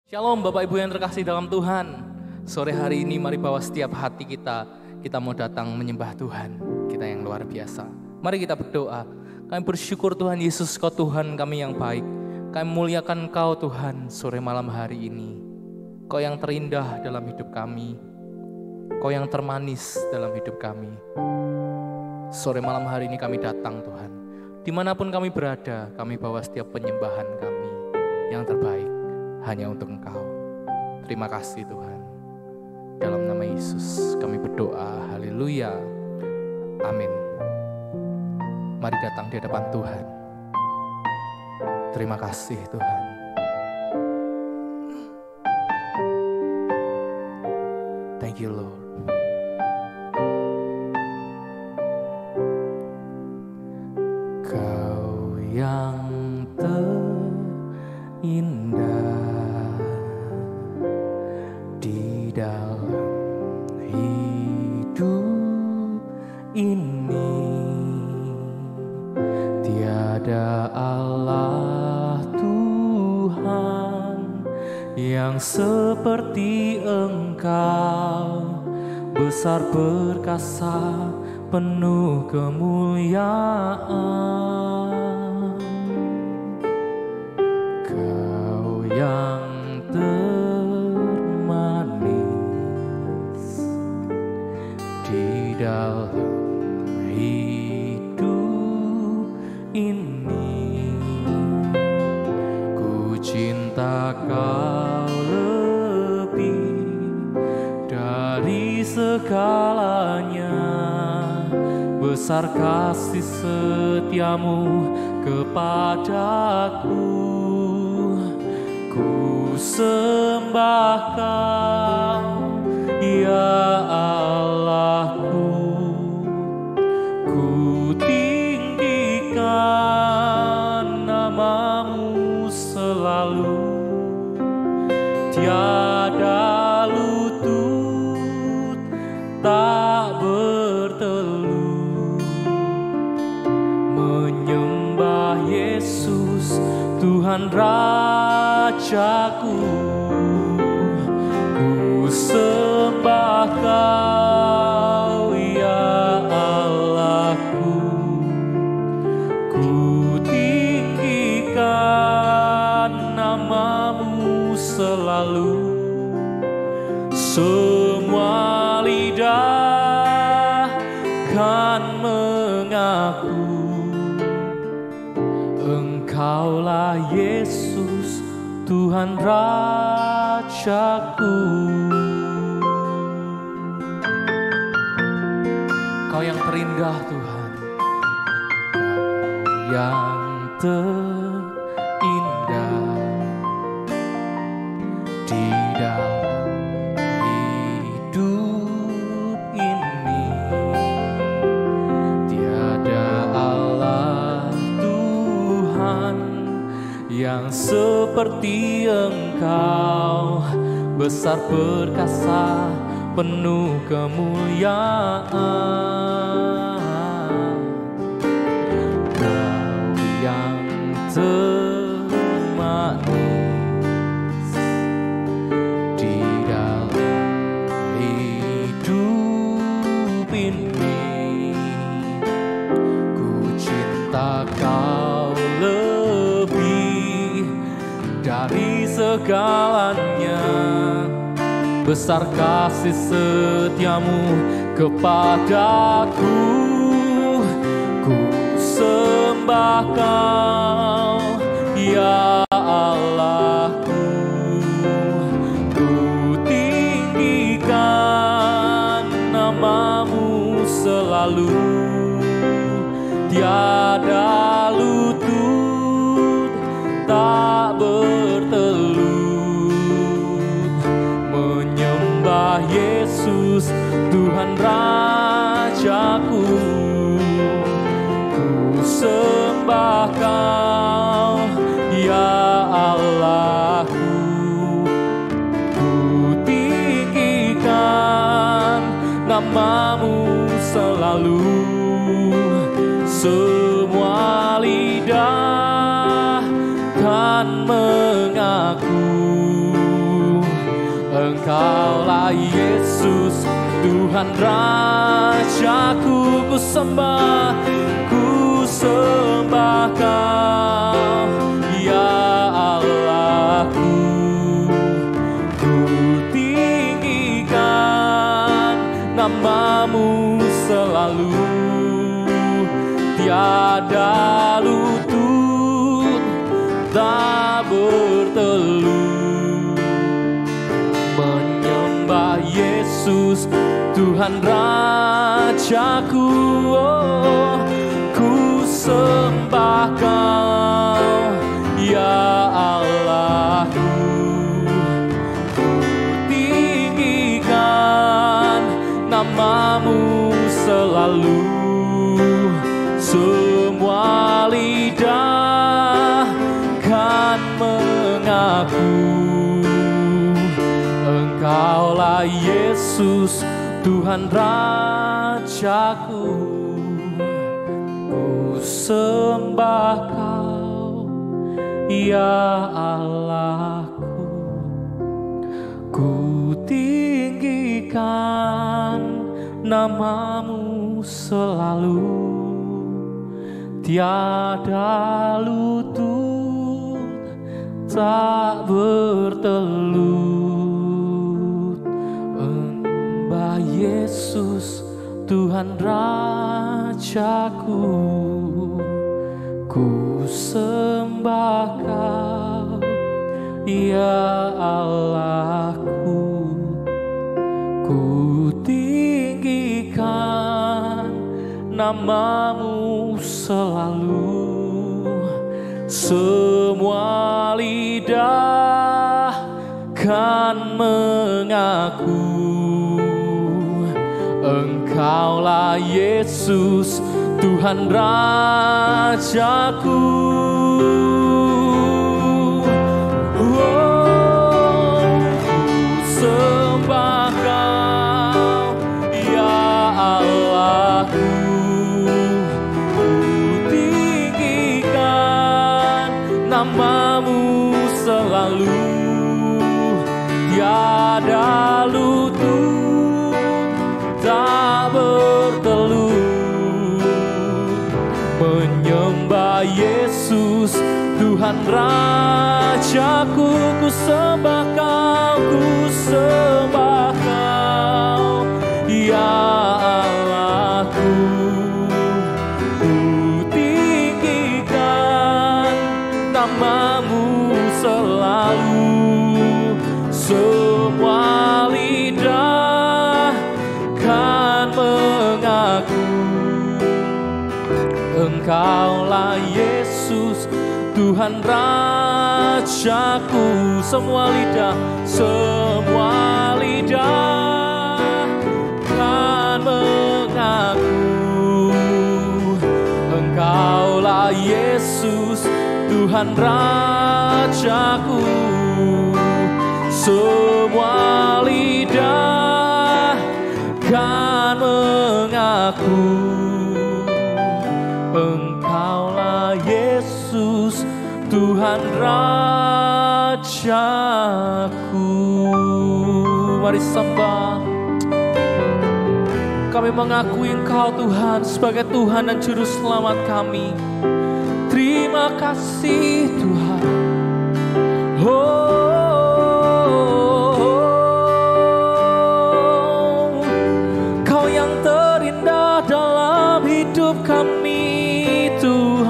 Shalom Bapak Ibu yang terkasih dalam Tuhan. Sore hari ini mari bawa setiap hati kita mau datang menyembah Tuhan, kita yang luar biasa. Mari kita berdoa. Kami bersyukur Tuhan Yesus, Kau Tuhan kami yang baik. Kami muliakan Kau Tuhan sore malam hari ini. Kau yang terindah dalam hidup kami, Kau yang termanis dalam hidup kami. Sore malam hari ini kami datang Tuhan. Dimanapun kami berada, kami bawa setiap penyembahan kami yang terbaik hanya untuk Engkau. Terima kasih Tuhan. Dalam nama Yesus kami berdoa. Haleluya. Amin. Mari datang di hadapan Tuhan. Terima kasih Tuhan. Thank you Lord. Kau yang terindah di dalam hidup ini, tiada Allah Tuhan yang seperti Engkau, besar perkasa penuh kemuliaan. Kau yang di dalam hidup ini, ku cinta Kau lebih dari segalanya. Besar kasih setiamu kepadaku, ku sembah Kau ya Allahku, ku tinggikan nama-Mu selalu. Tiada lutut tak bertelut menyembah Yesus Tuhan Rajaku. Ku sembah Kau ya Allahku, ku tinggikan nama-Mu selalu. Semua lidah kan mengaku Engkaulah Yesus Tuhan Rajaku. Kau yang terindah Tuhan, Kau yang terindah di dalam hidup ini, tiada Allah Tuhan yang seperti Engkau, besar perkasa penuh kemuliaan. Kau yang termanis di dalam hidup ini, ku cinta Kau lebih dari segalanya. Besar kasih setiamu kepadaku, ku sembah Kau ya Allahku, ku tinggikan nama-Mu selalu. Tiada lutut tak bertelut menyembah Yesus Tuhan Rajaku. Ku sembah Kau ya Allahku, ku tinggikan nama-Mu selalu. Semua lidah kan mengaku Engkaulah Yesus, Tuhan Rajaku, ku sembah Kau, ya Allahku. Ku tinggikan namamu selalu, tiada lutut tak bertelut. Menyembah Yesus, Tuhan Rajaku, oh, ku sembah Kau, ya Allahku. Ku tinggikan namamu selalu, semua lidah kan mengaku. Engkaulah Yesus, Tuhan Rajaku, ku sembah Kau, ya Allahku. Ku tinggikan namamu selalu, tiada lutut tak bertelut. Engkau Yesus, Tuhan Rajaku, ku sembah Kau, ya Allahku. Ku tinggikan namamu selalu, semua lidah kan mengaku. Engkaulah Yesus, Tuhan Rajaku. Namamu selalu, tiada lutut tak bertelut. Menyembah Yesus, Tuhan Rajaku, ku sembah Kau, ku sembah Kau, ya Allahku. Namamu selalu, semua lidah kan mengaku. Engkaulah Yesus, Tuhan Rajaku. Semua lidah kan mengaku. Engkaulah Yesus, Tuhan Rajaku. Semua lidah kan mengaku. Engkaulah Yesus, Tuhan Rajaku. Mari sembah. Kami mengakui Engkau Tuhan sebagai Tuhan dan Juru Selamat kami. Terima kasih Tuhan. Kau yang terindah dalam hidup kami Tuhan.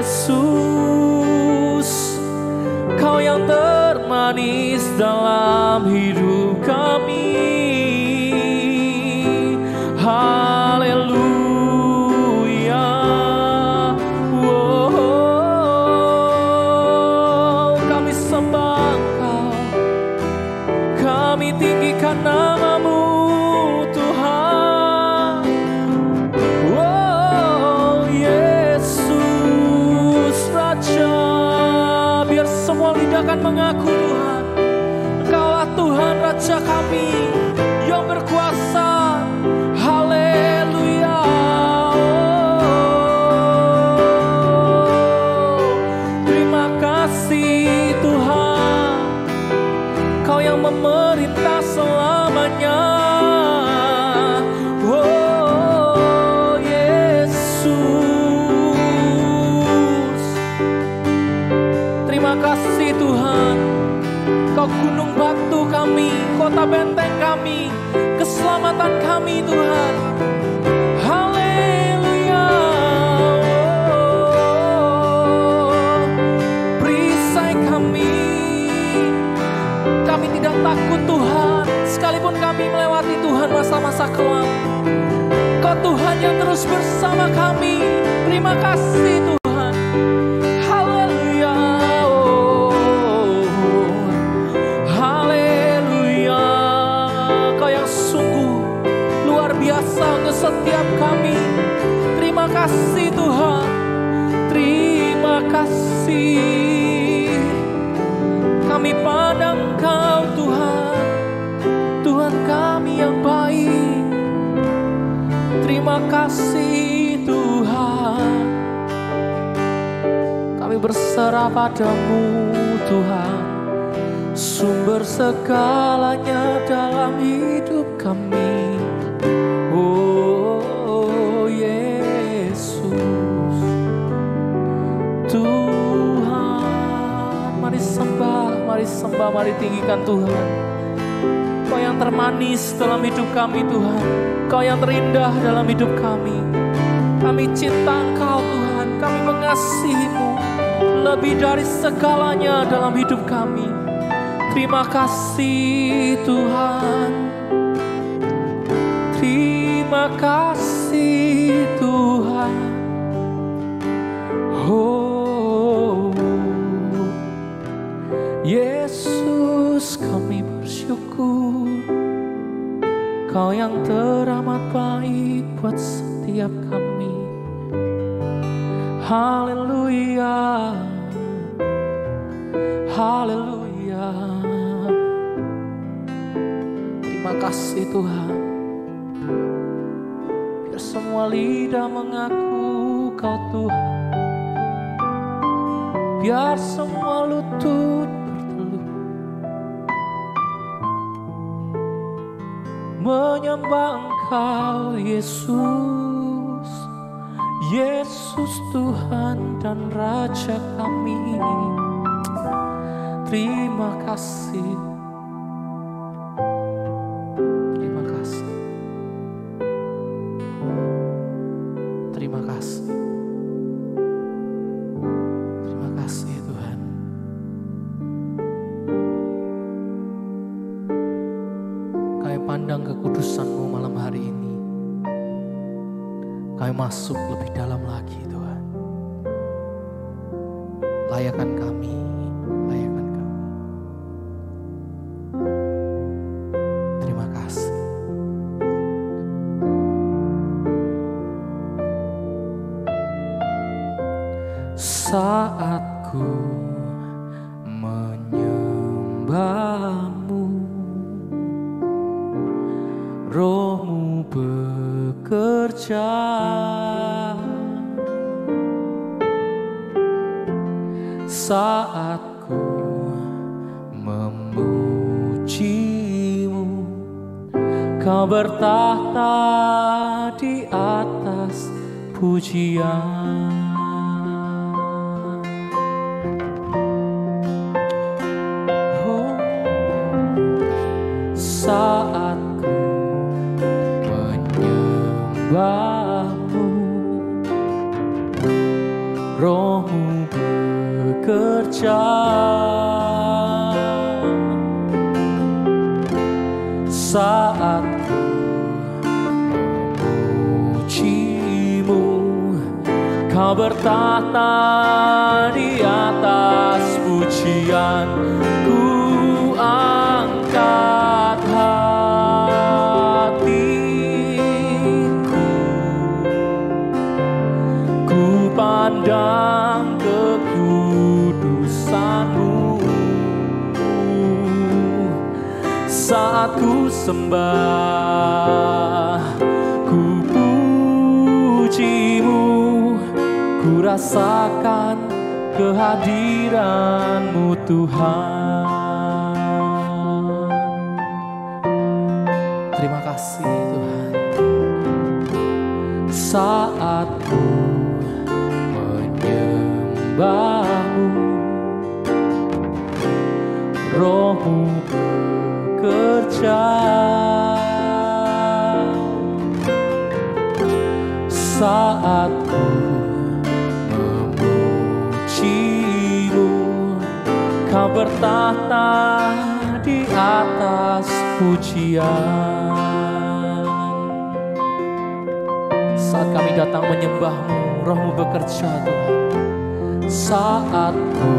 Yesus, Kau yang termanis dalam hidup kami. Haleluya. Kami sembah Kau, kami tinggikan namamu Tuhan. Yesus Raja, biar semua lidah akan mengaku Tuhan, Engkaulah Tuhan Raja kami yang berkuasa. Haleluya. Engkau gunung batu kami, kota benteng kami, keselamatan kami Tuhan. Haleluya. Perisai kami tidak takut Tuhan, sekalipun kami melewati Tuhan masa-masa kelam. Kau Tuhan yang terus bersama kami. Terima kasih Tuhan. Haleluya. Haleluya. Kau yang sungguh luar biasa untuk setiap kami. Terima kasih Tuhan. Terima kasih. Kami pandang Kau Tuhan, Tuhan kami yang baik. Terima kasih Tuhan. Kami berserah padamu Tuhan, sumber segalanya dalam hidup kami. Oh Yesus Tuhan, mari sembah, mari tinggikan Tuhan. Kau yang termanis dalam hidup kami Tuhan, Kau yang terindah dalam hidup kami. Kami cinta Engkau Tuhan, kami mengasihi-Mu lebih dari segalanya dalam hidup kami. Terima kasih Tuhan. Terima kasih Tuhan. Oh Yesus, kami bersyukur Kau yang teramat baik buat setiap kami. Haleluya, haleluya. Terima kasih Tuhan. Biar semua lidah mengaku Kau Tuhan, biar semua lutut bertelut menyembah Engkau Yesus, Yesus Tuhan dan Raja kami. Terima kasih, terima kasih, terima kasih, terima kasih Tuhan. Kami pandang kekudusan-Mu malam hari ini. Kami masuk lebih dalam lagi Tuhan. Layakan kami, layakan kami. Terima kasih. Saat ku menyembah-Mu, Roh-Mu bekerja. Saat ku memuji-Mu, Kau bertahta di atas pujian. Oh, saat ku menyembah-Mu, Roh-Mu bekerja. Saat ku memuji-Mu, Kau bertahta di atas pujian. Ku angkat hatiku, ku pandang kekudusan-Mu. Saat ku sembah, ku puji-Mu, ku rasakan kehadiran-Mu Tuhan. Terima kasih Tuhan. Saat ku menyembah-Mu, Roh-Mu bertahta di atas pujian. Saat kami datang menyembah-Mu, Roh-Mu bekerja Tuhan. Saat ku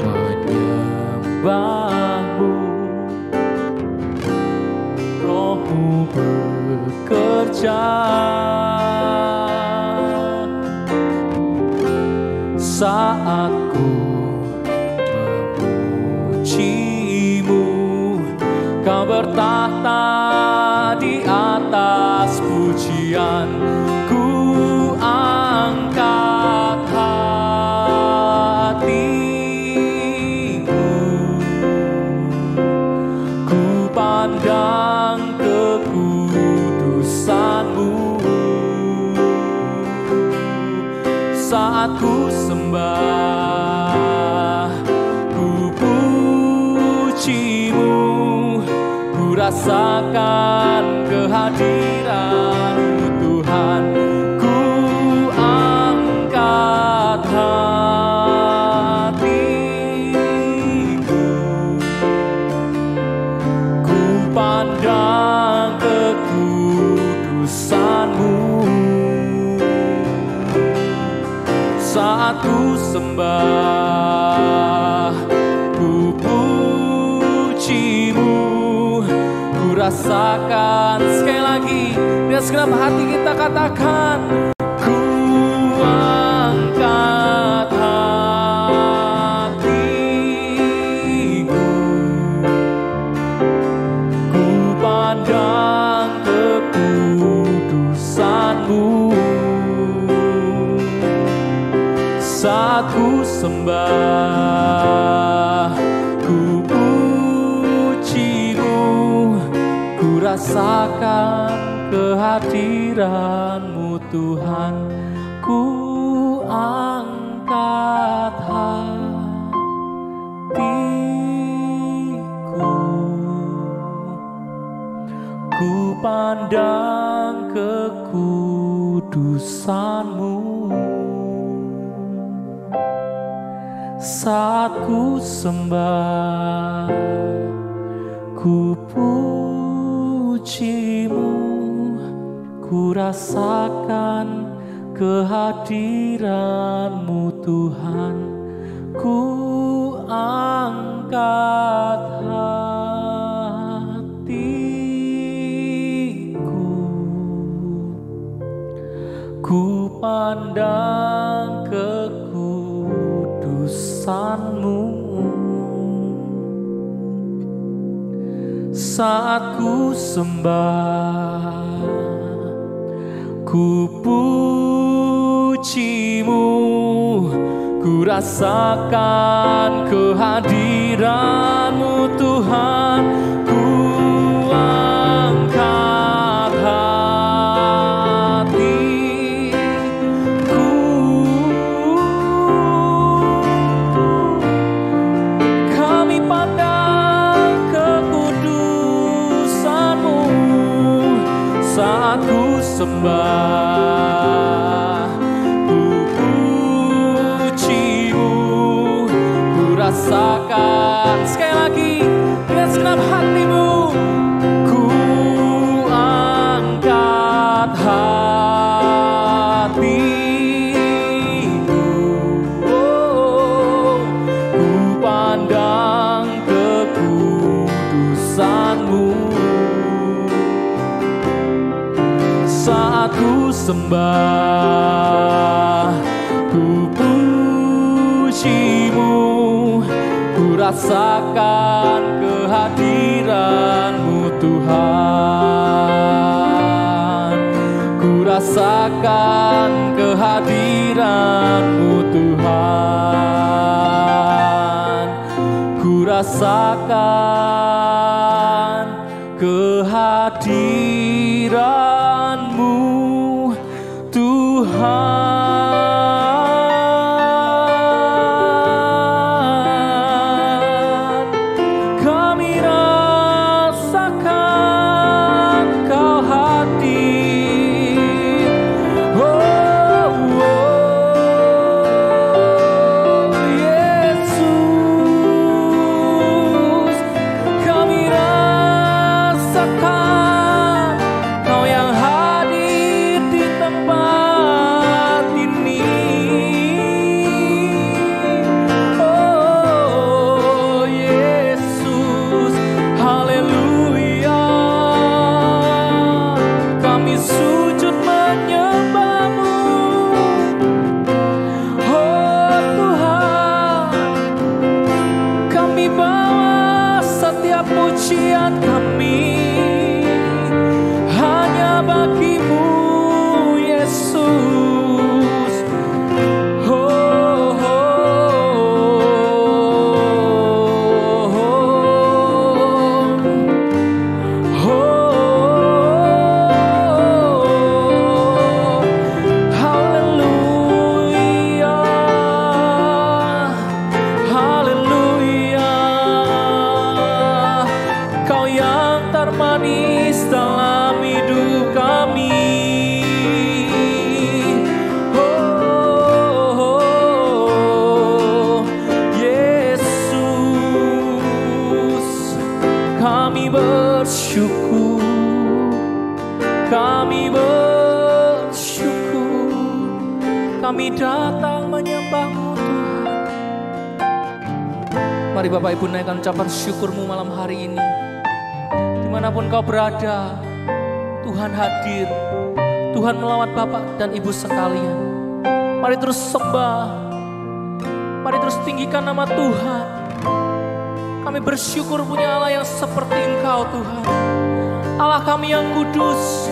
menyembah-Mu, Roh-Mu bekerja. Saat ku memuji-Mu, Kau bertahta di atas pujian. Ku angkat hatiku, ku pandang kekudusan-Mu. Saat ku sembah, ku puji-Mu, ku rasakan kehadiran-Mu Tuhan. Ku angkat hatiku, ku pandang kekudusan-Mu. Saat ku sembah, ku puji-Mu, ku rasakan. Sekali lagi, dengan segenap hati kita katakan, ku angkat hatiku, ku pandang kekudusan-Mu. Saat ku sembah, ku puji-Mu, ku rasakan kehadiran-Mu Tuhan. Ku angkat hatiku, ku pandang kekudusan-Mu. Saat ku sembah, ku puji-Mu, ku rasakan kehadiran-Mu Tuhan. Ku angkat hatiku, ku pandang kekudusan-Mu. Saat ku sembah, ku puji-Mu, ku rasakan kehadiran-Mu Tuhan. Ku angkat hatiku, kami pandang kekudusan-Mu. Saat ku sembah, ku puji-Mu, ku rasakan. Sekali lagi, dengan segenap hatimu, ku angkat hatiku, ku pandang kekudusan-Mu. Saat ku sembah, ku puji-Mu, ku rasakan kehadiran-Mu Tuhan. Ku rasakan kehadiran-Mu Tuhan. Ku rasakan kehadiran-Mu Tuhan. Kami rasakan Kau hadir. Oh, Yesus. pujian kami hanya bagimu Yesus. Kami bersyukur, kami datang menyembah-Mu Tuhan. Mari Bapak Ibu naikkan ucapan syukur-Mu malam hari ini. Dimanapun kau berada, Tuhan hadir. Tuhan melawat Bapak dan Ibu sekalian. Mari terus sembah, mari terus tinggikan nama Tuhan. Kami bersyukur punya Allah yang seperti Engkau Tuhan. Allah kami yang kudus,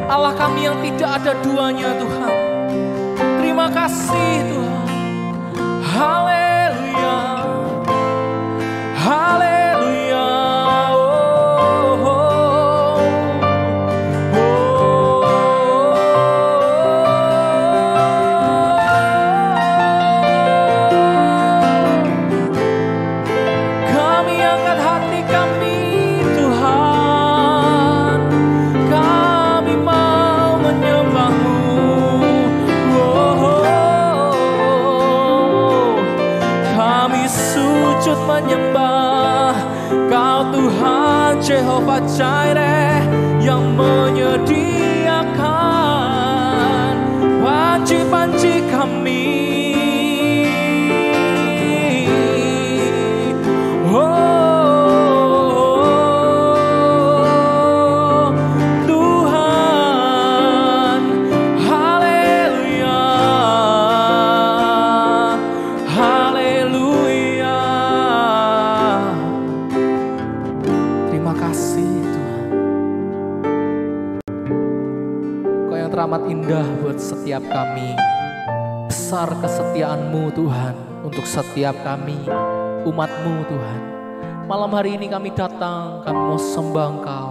Allah kami yang tidak ada duanya Tuhan. Terima kasih Tuhan. Haleluya, haleluya. Kami angkat hati kami Tuhan, kami mau menyembah-Mu. Kami sujud menyembah Kau Tuhan Jehovah Jireh yang menyediakan panci-panci kami. Tuhan, haleluya, haleluya. Terima kasih Tuhan. Kau yang teramat indah buat setiap kami. Besar kesetiaan-Mu Tuhan untuk setiap kami, umat-Mu Tuhan. Malam hari ini kami datang, kami mau sembah Engkau,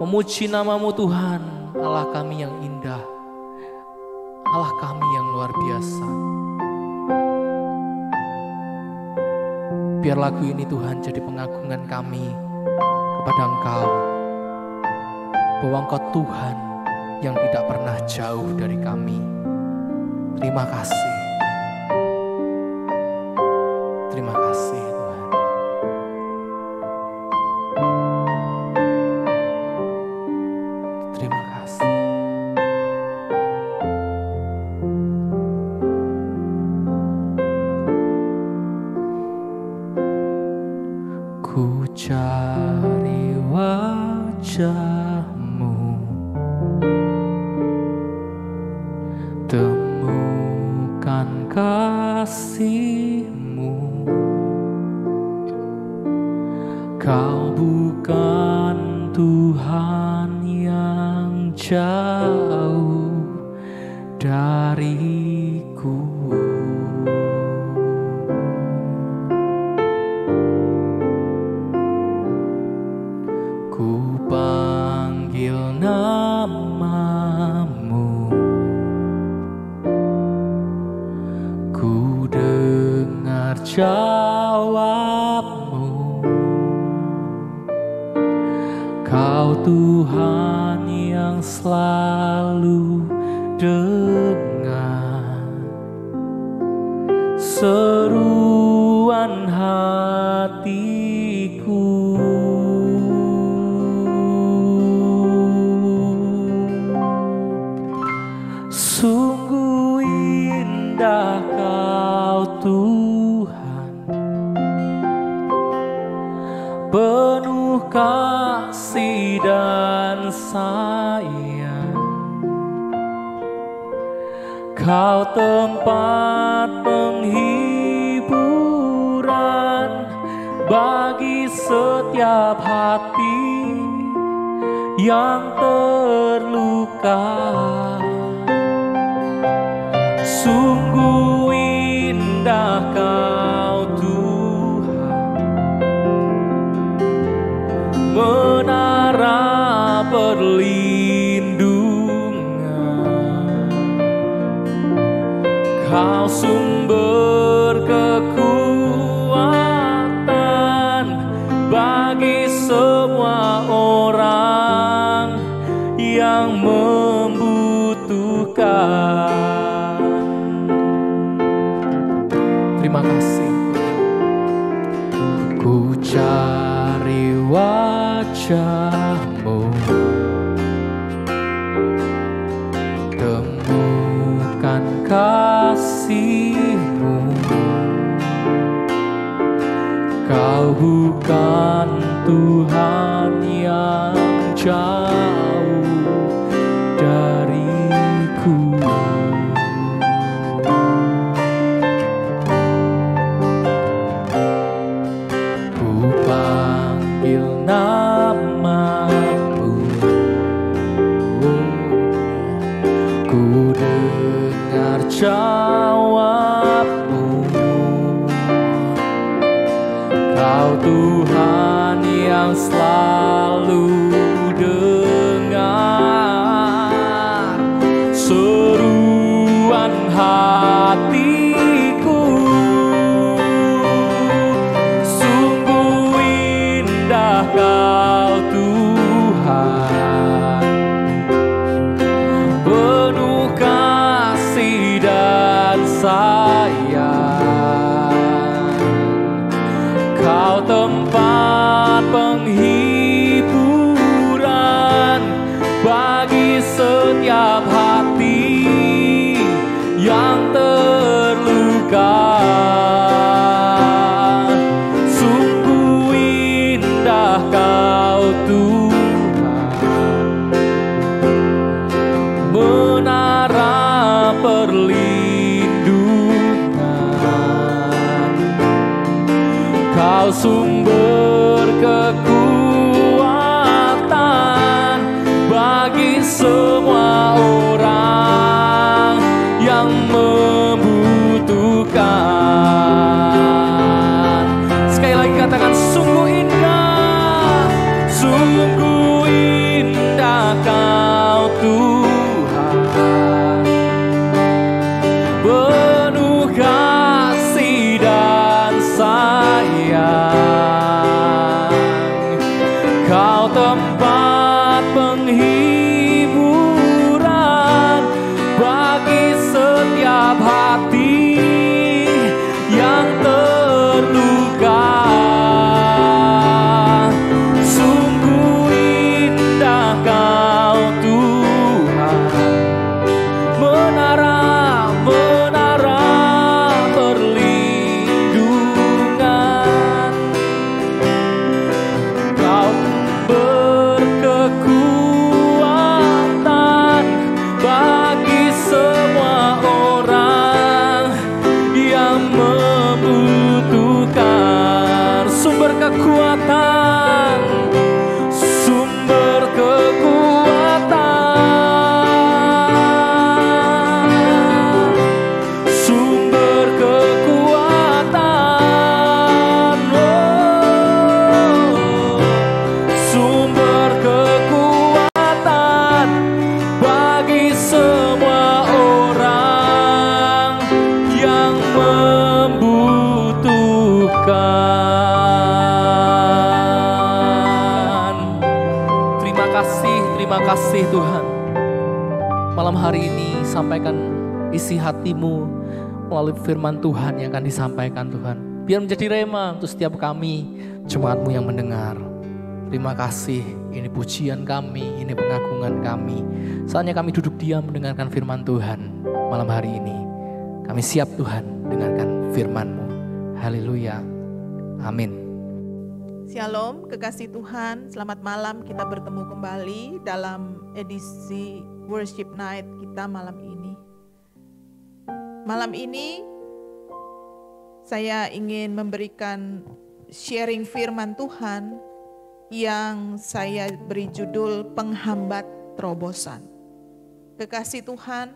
memuji nama-Mu Tuhan. Allah kami yang indah, Allah kami yang luar biasa. Biar lagu ini Tuhan jadi pengagungan kami kepada Engkau, bahwa Engkau Tuhan yang tidak pernah jauh dari kami. Terima kasih. Terima kasih Tuhan. Terima kasih. Ku cari wajah-Mu, temukan kasih-Mu. Kau bukan Tuhan yang jauh dariku. Ku panggil nama-Mu, ku dengar jawab-Mu. Kau Tuhan yang selalu dengar seruan hatiku. Sungguh indah Kau Tuhan, penuh kasih dan sayang. Kau tempat penghiburan bagi setiap hati yang terluka. Sungguh indah Kau Tuhan, menara perlindungan. Kau sumber kekuatan bagi semua orang yang membutuhkan. Terima kasih. Ku cari wajah-Mu, temukan kasih-Mu. Kau bukan Tuhan yang jauh dariku. Ku panggil nama-Mu, ku dengar jawab-Mu. Kau Tuhan yang selalu dengar seruan hatiku. Sungguh indah Kau Tuhan, penuh kasih dan sayang. Kau tempat penghiburan bagi setiap hati yang terluka. Sungguh indah Kau Tuhan, menara perlindungan. Kau sumber kekuatan bagi semua orang yang membutuhkan. Sekali lagi katakan, sungguh indah, sungguh indah Kau Tuhan, penuh kasih dan sayang. Kau tempat penghiburan bagi setiap hati yang terluka. Sungguh indah Kau Tuhan, menara perlindungan. Kau berkekuatan bagi semua orang yang membutuhkan. Sumber kekuatan, sumber kekuatan, sumber kekuatan, sumber kekuatan bagi semua orang yang membutuhkan. Terima kasih Tuhan. Malam hari ini sampaikan isi hatimu melalui firman Tuhan yang akan disampaikan Tuhan. Biar menjadi rema untuk setiap kami, jemaat-Mu yang mendengar. Terima kasih, ini pujian kami, ini pengagungan kami. Saatnya kami duduk diam mendengarkan firman Tuhan malam hari ini. Kami siap Tuhan dengarkan firman-Mu. Haleluya. Amin. Shalom, kekasih Tuhan, selamat malam. Kita bertemu kembali dalam edisi Worship Night kita malam ini. Malam ini saya ingin memberikan sharing firman Tuhan yang saya beri judul penghambat terobosan. Kekasih Tuhan,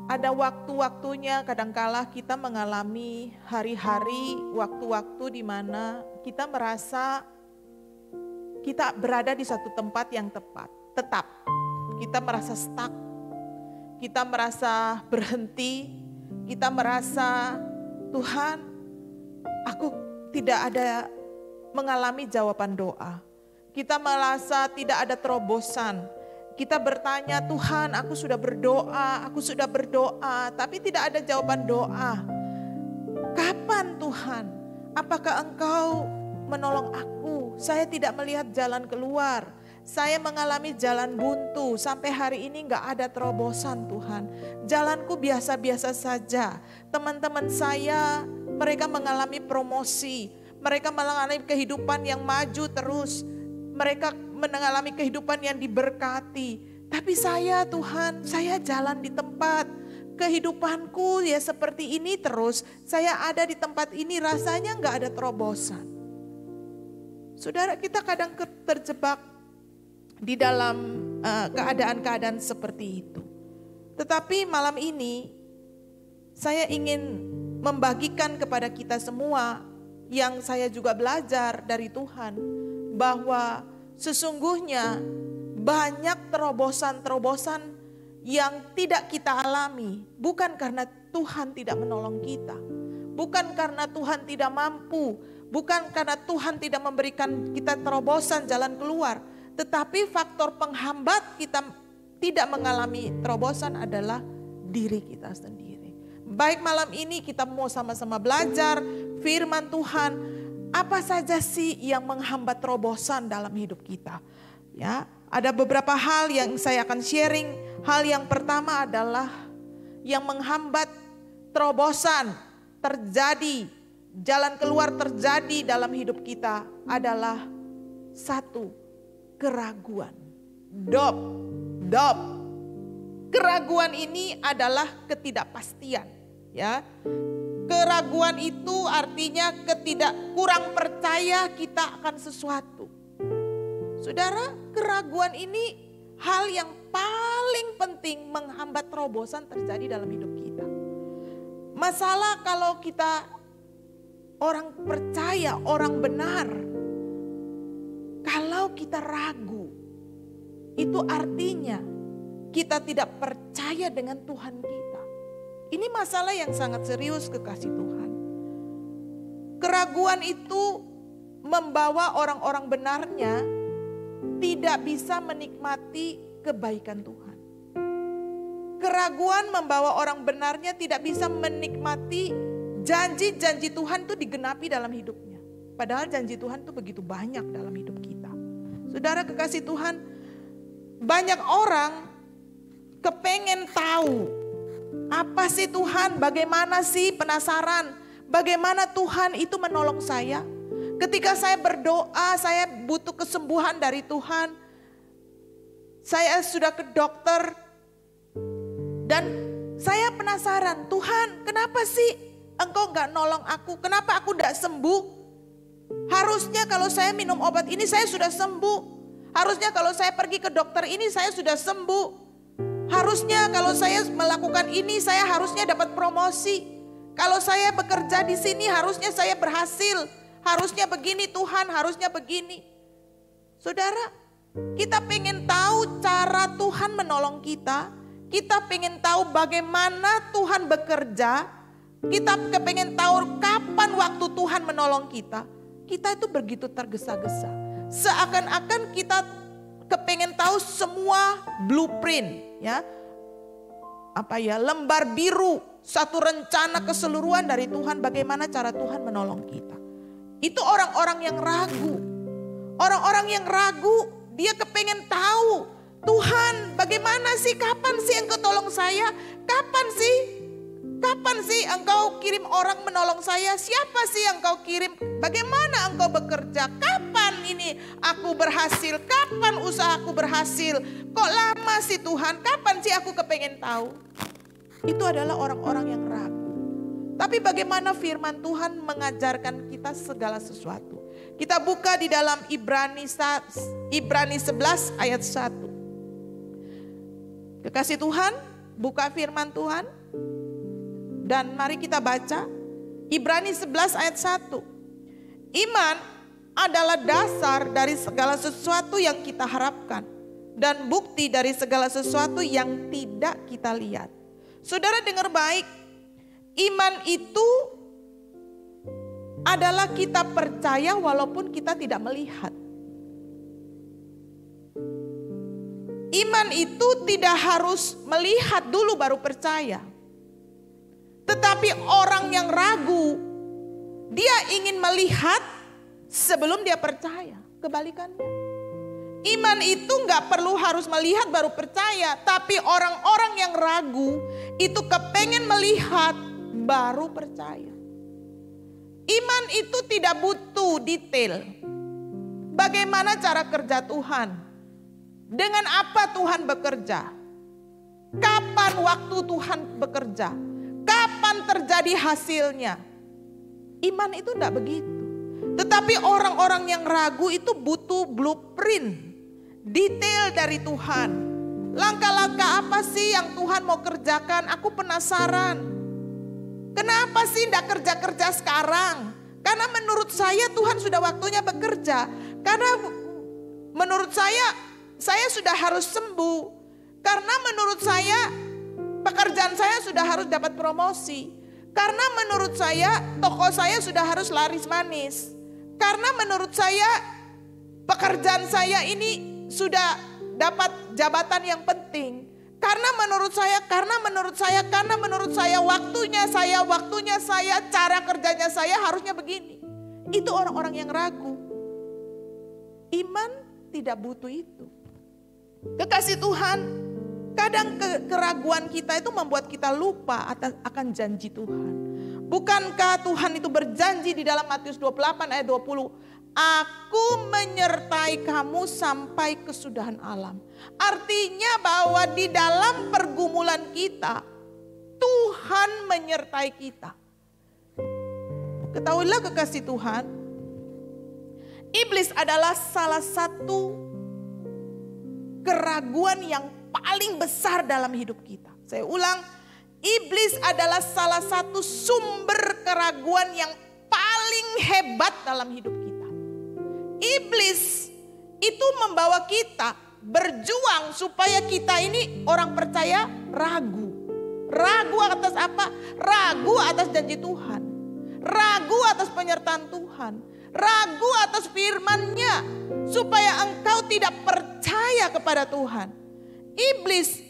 ada waktu-waktunya kadangkala kita mengalami hari-hari, waktu-waktu di mana kita merasa kita berada di satu tempat yang tetap. Kita merasa stuck, kita merasa berhenti, kita merasa Tuhan, aku tidak ada mengalami jawaban doa. Kita merasa tidak ada terobosan. Kita bertanya, Tuhan, aku sudah berdoa, tapi tidak ada jawaban doa. Kapan Tuhan? Apakah Engkau menolong aku? Saya tidak melihat jalan keluar. Saya mengalami jalan buntu, sampai hari ini gak ada terobosan Tuhan. Jalanku biasa-biasa saja. Teman-teman saya, mereka mengalami promosi. Mereka mengalami kehidupan yang maju terus. Mereka mengalami kehidupan yang diberkati. Tapi saya Tuhan, saya jalan di tempat. Kehidupanku ya seperti ini terus. Saya ada di tempat ini rasanya gak ada terobosan. Saudara, kita kadang terjebak di dalam keadaan-keadaan seperti itu. Tetapi malam ini saya ingin membagikan kepada kita semua yang saya juga belajar dari Tuhan, bahwa sesungguhnya banyak terobosan-terobosan yang tidak kita alami, bukan karena Tuhan tidak menolong kita, bukan karena Tuhan tidak mampu, bukan karena Tuhan tidak memberikan kita terobosan jalan keluar, tetapi faktor penghambat kita tidak mengalami terobosan adalah diri kita sendiri. Baik, malam ini kita mau sama-sama belajar firman Tuhan. Apa saja sih yang menghambat terobosan dalam hidup kita? Ya, ada beberapa hal yang saya akan sharing. Hal yang pertama adalah yang menghambat terobosan terjadi, jalan keluar terjadi dalam hidup kita adalah satu, keraguan. Keraguan ini adalah ketidakpastian, ya. Keraguan itu artinya kurang percaya kita akan sesuatu. Saudara, keraguan ini hal yang paling penting menghambat terobosan terjadi dalam hidup kita. Masalah kalau kita orang percaya, orang benar, kalau kita ragu, itu artinya kita tidak percaya dengan Tuhan kita. Ini masalah yang sangat serius, kekasih Tuhan. Keraguan itu membawa orang-orang benarnya tidak bisa menikmati kebaikan Tuhan. Keraguan membawa orang benarnya tidak bisa menikmati janji-janji Tuhan itu digenapi dalam hidupnya. Padahal janji Tuhan itu begitu banyak dalam hidup kita. Saudara kekasih Tuhan, banyak orang kepengen tahu, apa sih Tuhan, bagaimana sih, penasaran, bagaimana Tuhan itu menolong saya. Ketika saya berdoa, saya butuh kesembuhan dari Tuhan. Saya sudah ke dokter dan saya penasaran, Tuhan kenapa sih Engkau gak nolong aku, kenapa aku gak sembuh? Harusnya kalau saya minum obat ini saya sudah sembuh. Harusnya kalau saya pergi ke dokter ini saya sudah sembuh. Harusnya kalau saya melakukan ini saya harusnya dapat promosi. Kalau saya bekerja di sini harusnya saya berhasil. Harusnya begini Tuhan, harusnya begini. Saudara, kita pengen tahu cara Tuhan menolong kita. Kita pengen tahu bagaimana Tuhan bekerja. Kita pengen tahu kapan waktu Tuhan menolong kita. Kita itu begitu tergesa-gesa. Seakan-akan kita kepengen tahu semua blueprint. Ya, lembar biru, satu rencana keseluruhan dari Tuhan, bagaimana cara Tuhan menolong kita. Itu orang-orang yang ragu. Orang-orang yang ragu, dia kepengen tahu, Tuhan bagaimana sih, kapan sih Engkau tolong saya? Kapan sih Engkau kirim orang menolong saya? Siapa sih yang Engkau kirim? Bagaimana Engkau bekerja? Kapan ini aku berhasil? Kapan usahaku berhasil? Kok lama sih Tuhan? Kapan sih aku kepengen tahu? Itu adalah orang-orang yang ragu. Tapi bagaimana firman Tuhan mengajarkan kita segala sesuatu. Kita buka di dalam Ibrani 11 ayat 1. Kekasih Tuhan, buka firman Tuhan. Dan mari kita baca Ibrani 11 ayat 1. Iman adalah dasar dari segala sesuatu yang kita harapkan. Dan bukti dari segala sesuatu yang tidak kita lihat. Saudara dengar baik, iman itu adalah kita percaya walaupun kita tidak melihat. Iman itu tidak harus melihat dulu baru percaya. Tetapi orang yang ragu, dia ingin melihat sebelum dia percaya. Kebalikannya. Iman itu gak perlu harus melihat baru percaya. Tapi orang-orang yang ragu itu kepengen melihat baru percaya. Iman itu tidak butuh detail. Bagaimana cara kerja Tuhan? Dengan apa Tuhan bekerja? Kapan waktu Tuhan bekerja? Kapan terjadi hasilnya? Iman itu tidak begitu. Tetapi orang-orang yang ragu itu butuh blueprint. Detail dari Tuhan. Langkah-langkah apa sih yang Tuhan mau kerjakan? Aku penasaran. Kenapa sih tidak kerja-kerja sekarang? Karena menurut saya Tuhan sudah waktunya bekerja. Karena menurut saya sudah harus sembuh. Karena menurut saya pekerjaan saya sudah harus dapat promosi. Karena menurut saya toko saya sudah harus laris manis. Karena menurut saya pekerjaan saya ini sudah dapat jabatan yang penting. Karena menurut saya, waktunya saya, cara kerjanya saya harusnya begini. Itu orang-orang yang ragu. Iman tidak butuh itu. Kekasih Tuhan, kadang keraguan kita itu membuat kita lupa akan janji Tuhan. Bukankah Tuhan itu berjanji di dalam Matius 28 ayat 20? Aku menyertai kamu sampai kesudahan alam. Artinya bahwa di dalam pergumulan kita, Tuhan menyertai kita. Ketahuilah kekasih Tuhan, iblis adalah salah satu keraguan yang paling besar dalam hidup kita. Saya ulang, iblis adalah salah satu sumber keraguan yang paling hebat dalam hidup kita. Iblis itu membawa kita berjuang supaya kita ini orang percaya ragu. Ragu atas apa? Ragu atas janji Tuhan. Ragu atas penyertaan Tuhan. Ragu atas firman-Nya supaya engkau tidak percaya kepada Tuhan. Iblis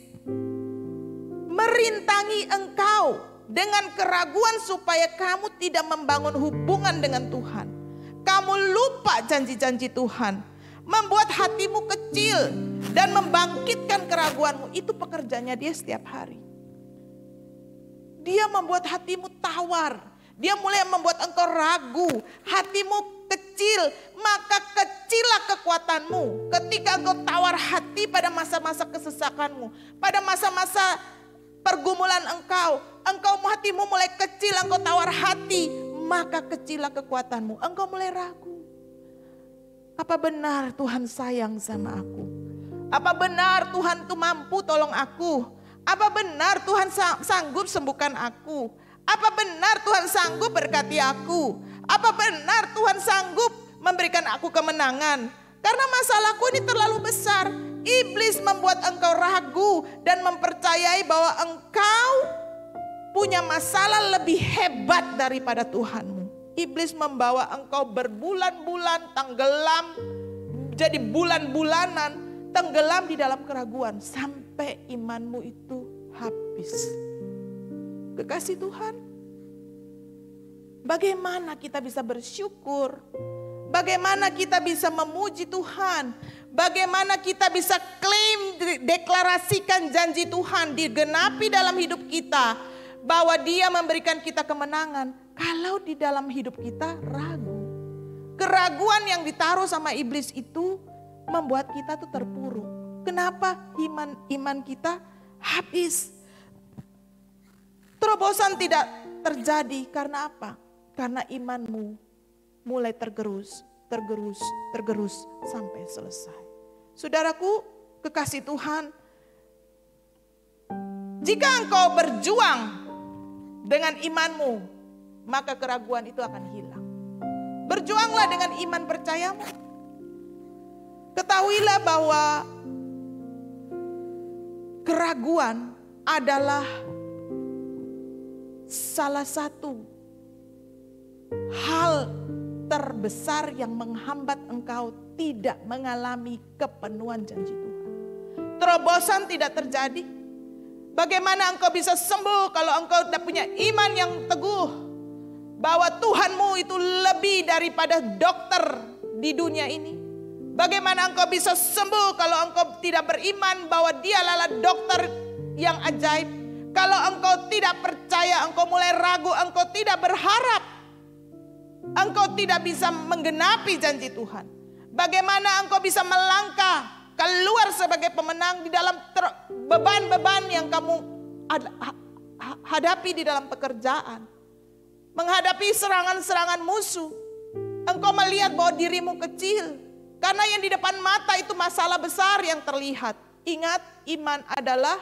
merintangi engkau dengan keraguan supaya kamu tidak membangun hubungan dengan Tuhan. Kamu lupa janji-janji Tuhan. Membuat hatimu kecil dan membangkitkan keraguanmu. Itu pekerjaannya dia setiap hari. Dia membuat hatimu tawar. Dia mulai membuat engkau ragu. Hatimu kecil, maka kecillah kekuatanmu. Ketika engkau tawar hati pada masa-masa kesesakanmu. Pada masa-masa pergumulan engkau hatimu mulai kecil, engkau tawar hati. Maka kecillah kekuatanmu. Engkau mulai ragu. Apa benar Tuhan sayang sama aku? Apa benar Tuhan itu mampu tolong aku? Apa benar Tuhan sanggup sembuhkan aku? Apa benar Tuhan sanggup berkati aku? Apa benar Tuhan sanggup memberikan aku kemenangan? Karena masalahku ini terlalu besar. Iblis membuat engkau ragu dan mempercayai bahwa engkau punya masalah lebih hebat daripada Tuhanmu. Iblis membawa engkau berbulan-bulan tenggelam, jadi bulan-bulanan tenggelam di dalam keraguan sampai imanmu itu habis. Kekasih Tuhan, bagaimana kita bisa bersyukur? Bagaimana kita bisa memuji Tuhan? Bagaimana kita bisa klaim, deklarasikan janji Tuhan digenapi dalam hidup kita? Bahwa dia memberikan kita kemenangan. Kalau di dalam hidup kita ragu. Keraguan yang ditaruh sama iblis itu membuat kita tuh terpuruk. Kenapa iman kita habis? Terobosan terjadi karena apa? Karena imanmu mulai tergerus sampai selesai. Saudaraku, kekasih Tuhan, jika engkau berjuang dengan imanmu, maka keraguan itu akan hilang. Berjuanglah dengan iman percayamu. Ketahuilah bahwa keraguan adalah salah satu hal terbesar yang menghambat engkau tidak mengalami kepenuhan janji Tuhan. Terobosan tidak terjadi. Bagaimana engkau bisa sembuh kalau engkau tidak punya iman yang teguh bahwa Tuhanmu itu lebih daripada dokter di dunia ini? Bagaimana engkau bisa sembuh kalau engkau tidak beriman bahwa Dia adalah dokter yang ajaib? Kalau engkau tidak percaya, engkau mulai ragu, engkau tidak berharap, engkau tidak bisa menggenapi janji Tuhan. Bagaimana engkau bisa melangkah keluar sebagai pemenang di dalam beban-beban yang kamu hadapi di dalam pekerjaan? Menghadapi serangan-serangan musuh, engkau melihat bahwa dirimu kecil. Karena yang di depan mata itu masalah besar yang terlihat. Ingat, iman adalah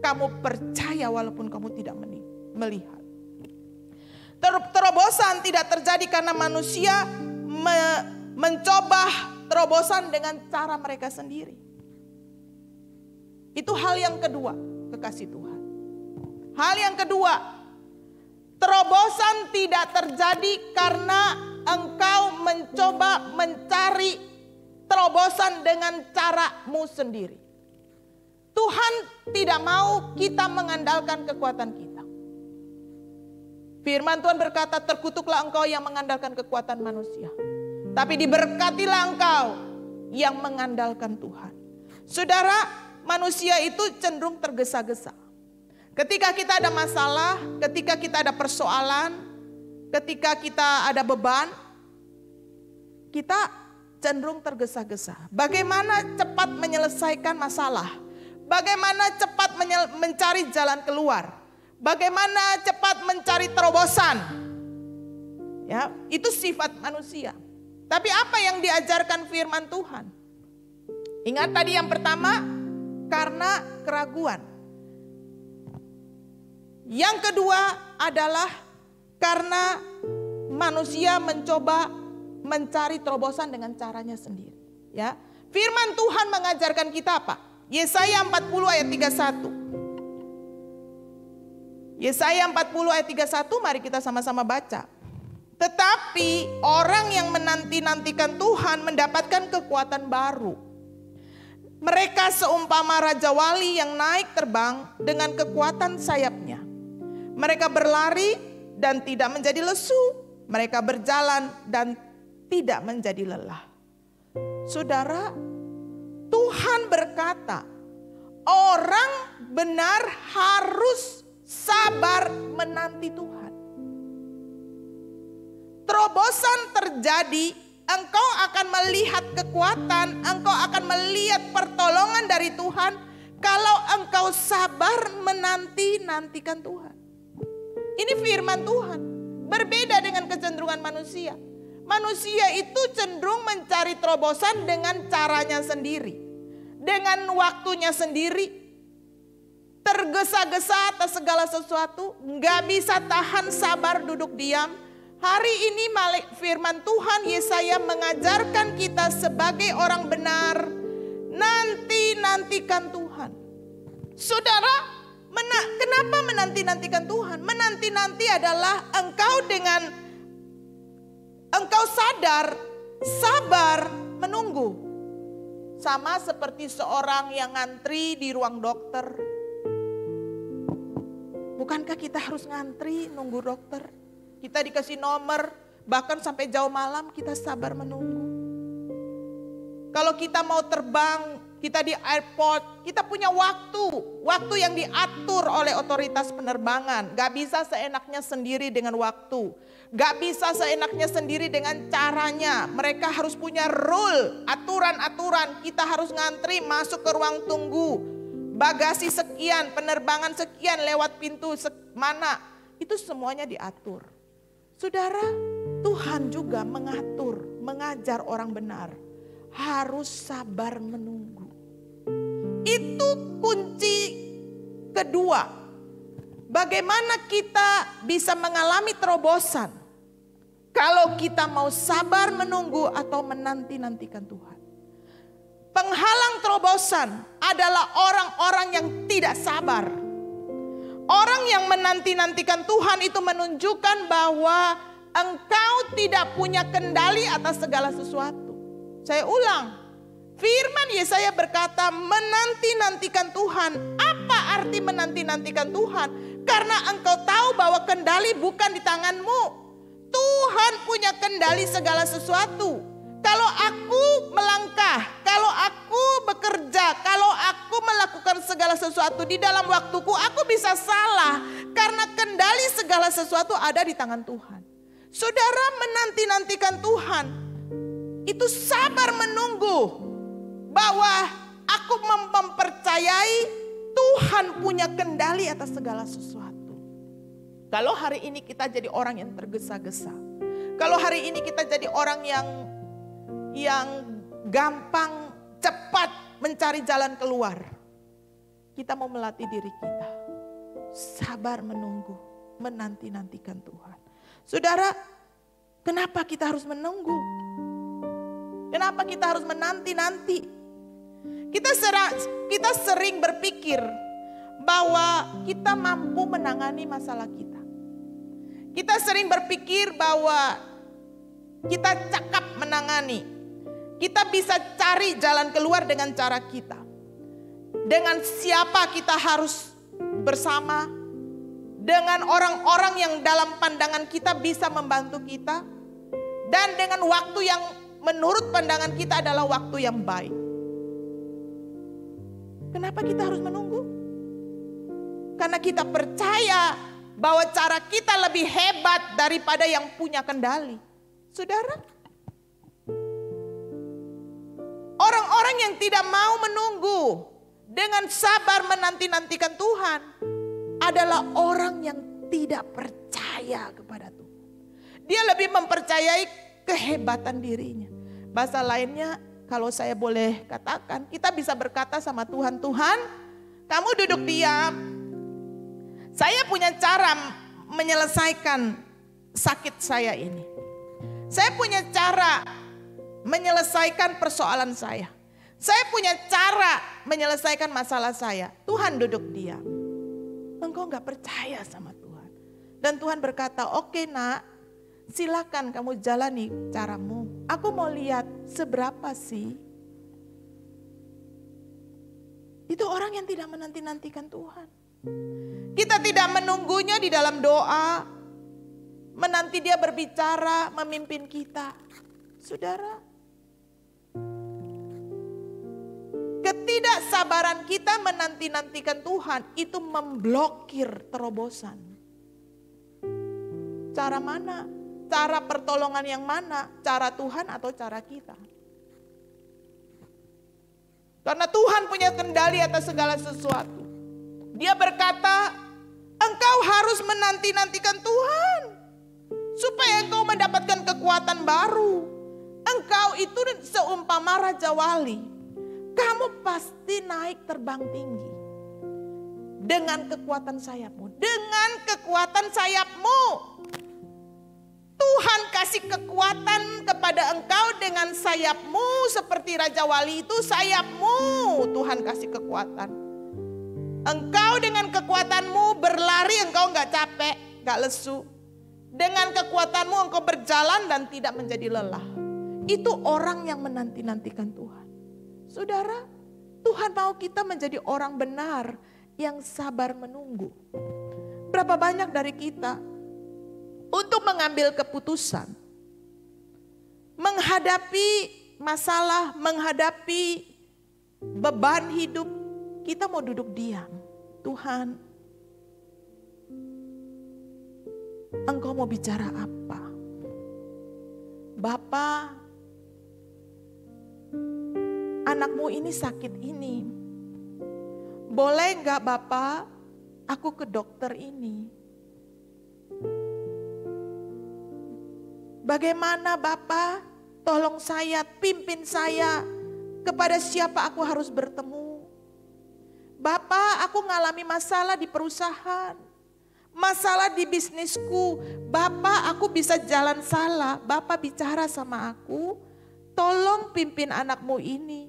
kamu percaya walaupun kamu tidak melihat. Terobosan tidak terjadi karena manusia mencoba terobosan dengan cara mereka sendiri. Itu hal yang kedua, kekasih Tuhan. Hal yang kedua, terobosan tidak terjadi karena engkau mencoba mencari terobosan dengan caramu sendiri. Tuhan tidak mau kita mengandalkan kekuatan kita. Firman Tuhan berkata, terkutuklah engkau yang mengandalkan kekuatan manusia, tapi diberkatilah engkau yang mengandalkan Tuhan. Saudara, manusia itu cenderung tergesa-gesa. Ketika kita ada masalah, ketika kita ada persoalan, ketika kita ada beban, kita cenderung tergesa-gesa. Bagaimana cepat menyelesaikan masalah? Bagaimana cepat mencari jalan keluar? Bagaimana cepat mencari terobosan? Ya, itu sifat manusia. Tapi apa yang diajarkan firman Tuhan? Ingat tadi yang pertama, karena keraguan. Yang kedua adalah karena manusia mencoba mencari terobosan dengan caranya sendiri. Ya, firman Tuhan mengajarkan kita apa? Yesaya 40 ayat 31. Yesaya 40 ayat 31, mari kita sama-sama baca. Tetapi orang yang menanti-nantikan Tuhan mendapatkan kekuatan baru. Mereka seumpama raja wali yang naik terbang dengan kekuatan sayapnya. Mereka berlari dan tidak menjadi lesu. Mereka berjalan dan tidak menjadi lelah. Saudara, Tuhan berkata, orang benar harus sabar menanti Tuhan. Terobosan terjadi, engkau akan melihat kekuatan, engkau akan melihat pertolongan dari Tuhan kalau engkau sabar menanti-nantikan Tuhan. Ini firman Tuhan, berbeda dengan kecenderungan manusia. Manusia itu cenderung mencari terobosan dengan caranya sendiri, dengan waktunya sendiri, tergesa-gesa atas segala sesuatu, gak bisa tahan sabar duduk diam. Hari ini firman Tuhan Yesaya mengajarkan kita sebagai orang benar, nantikan Tuhan. Saudara, kenapa menanti-nantikan Tuhan? Menanti-nanti adalah engkau sadar, sabar, menunggu. Sama seperti seorang yang ngantri di ruang dokter. Bukankah kita harus ngantri nunggu dokter? Kita dikasih nomor, bahkan sampai jauh malam kita sabar menunggu. Kalau kita mau terbang, kita di airport, kita punya waktu yang diatur oleh otoritas penerbangan. Gak bisa seenaknya sendiri dengan waktu. Gak bisa seenaknya sendiri dengan caranya. Mereka harus punya rule, aturan-aturan. Kita harus ngantri masuk ke ruang tunggu. Bagasi sekian, penerbangan sekian lewat pintu mana. itu semuanya diatur. Saudara, Tuhan juga mengatur, mengajar orang benar. Harus sabar menunggu. Itu kunci kedua. Bagaimana kita bisa mengalami terobosan kalau kita mau sabar menunggu atau menanti-nantikan Tuhan. Penghalang terobosan adalah orang-orang yang tidak sabar. Orang yang menanti-nantikan Tuhan itu menunjukkan bahwa engkau tidak punya kendali atas segala sesuatu. Saya ulang, firman Yesaya berkata menanti-nantikan Tuhan. Apa arti menanti-nantikan Tuhan? Karena engkau tahu bahwa kendali bukan di tanganmu. Tuhan punya kendali segala sesuatu. Kalau aku melangkah, kalau aku bekerja, kalau aku melakukan segala sesuatu di dalam waktuku, aku bisa salah. Karena kendali segala sesuatu ada di tangan Tuhan. Saudara menanti-nantikan Tuhan, itu sabar menunggu bahwa aku mempercayai Tuhan punya kendali atas segala sesuatu. Kalau hari ini kita jadi orang yang tergesa-gesa, kalau hari ini kita jadi orang yang gampang, cepat mencari jalan keluar, kita mau melatih diri kita sabar menunggu, menanti-nantikan Tuhan. Saudara, kenapa kita harus menunggu? Kenapa kita harus menanti-nanti? Kita sering berpikir bahwa kita mampu menangani masalah kita. Kita sering berpikir bahwa kita cakap menangani. Kita bisa cari jalan keluar dengan cara kita. Dengan siapa kita harus bersama. Dengan orang-orang yang dalam pandangan kita bisa membantu kita. Dan dengan waktu yang menurut pandangan kita adalah waktu yang baik. Kenapa kita harus menunggu? Karena kita percaya bahwa cara kita lebih hebat daripada yang punya kendali. Saudara, orang-orang yang tidak mau menunggu dengan sabar menanti-nantikan Tuhan adalah orang yang tidak percaya kepada Tuhan. Dia lebih mempercayai kehebatan dirinya. Bahasa lainnya, kalau saya boleh katakan, kita bisa berkata sama Tuhan, Tuhan, kamu duduk diam. Saya punya cara menyelesaikan sakit saya ini. Saya punya cara menyelesaikan persoalan saya. Saya punya cara menyelesaikan masalah saya. Tuhan duduk diam. Engkau gak percaya sama Tuhan. Dan Tuhan berkata, oke nak, silakan kamu jalani caramu. Aku mau lihat seberapa sih. Itu orang yang tidak menanti-nantikan Tuhan. Kita tidak menunggunya di dalam doa. Menanti dia berbicara, memimpin kita. Saudara, ketidaksabaran kita menanti-nantikan Tuhan itu memblokir terobosan. Cara mana? Cara pertolongan yang mana? Cara Tuhan atau cara kita? Karena Tuhan punya kendali atas segala sesuatu. Dia berkata, engkau harus menanti-nantikan Tuhan. Supaya engkau mendapatkan kekuatan baru. Engkau itu seumpama Raja Wali. Kamu pasti naik terbang tinggi. Dengan kekuatan sayapmu. Dengan kekuatan sayapmu. Tuhan kasih kekuatan kepada engkau dengan sayapmu. Seperti Raja Wali itu sayapmu. Tuhan kasih kekuatan. Engkau dengan kekuatanmu berlari, engkau gak capek, gak lesu. Dengan kekuatanmu engkau berjalan dan tidak menjadi lelah. Itu orang yang menanti-nantikan Tuhan. Saudara, Tuhan mau kita menjadi orang benar yang sabar menunggu. Berapa banyak dari kita untuk mengambil keputusan, menghadapi masalah, menghadapi beban hidup, kita mau duduk diam. Tuhan, engkau mau bicara apa? Bapa, anakmu ini sakit ini. Boleh enggak Bapak, aku ke dokter ini? Bagaimana Bapa? Tolong saya, pimpin saya. Kepada siapa aku harus bertemu? Bapa, aku ngalami masalah di perusahaan. Masalah di bisnisku. Bapa, aku bisa jalan salah. Bapa bicara sama aku. Tolong pimpin anakmu ini.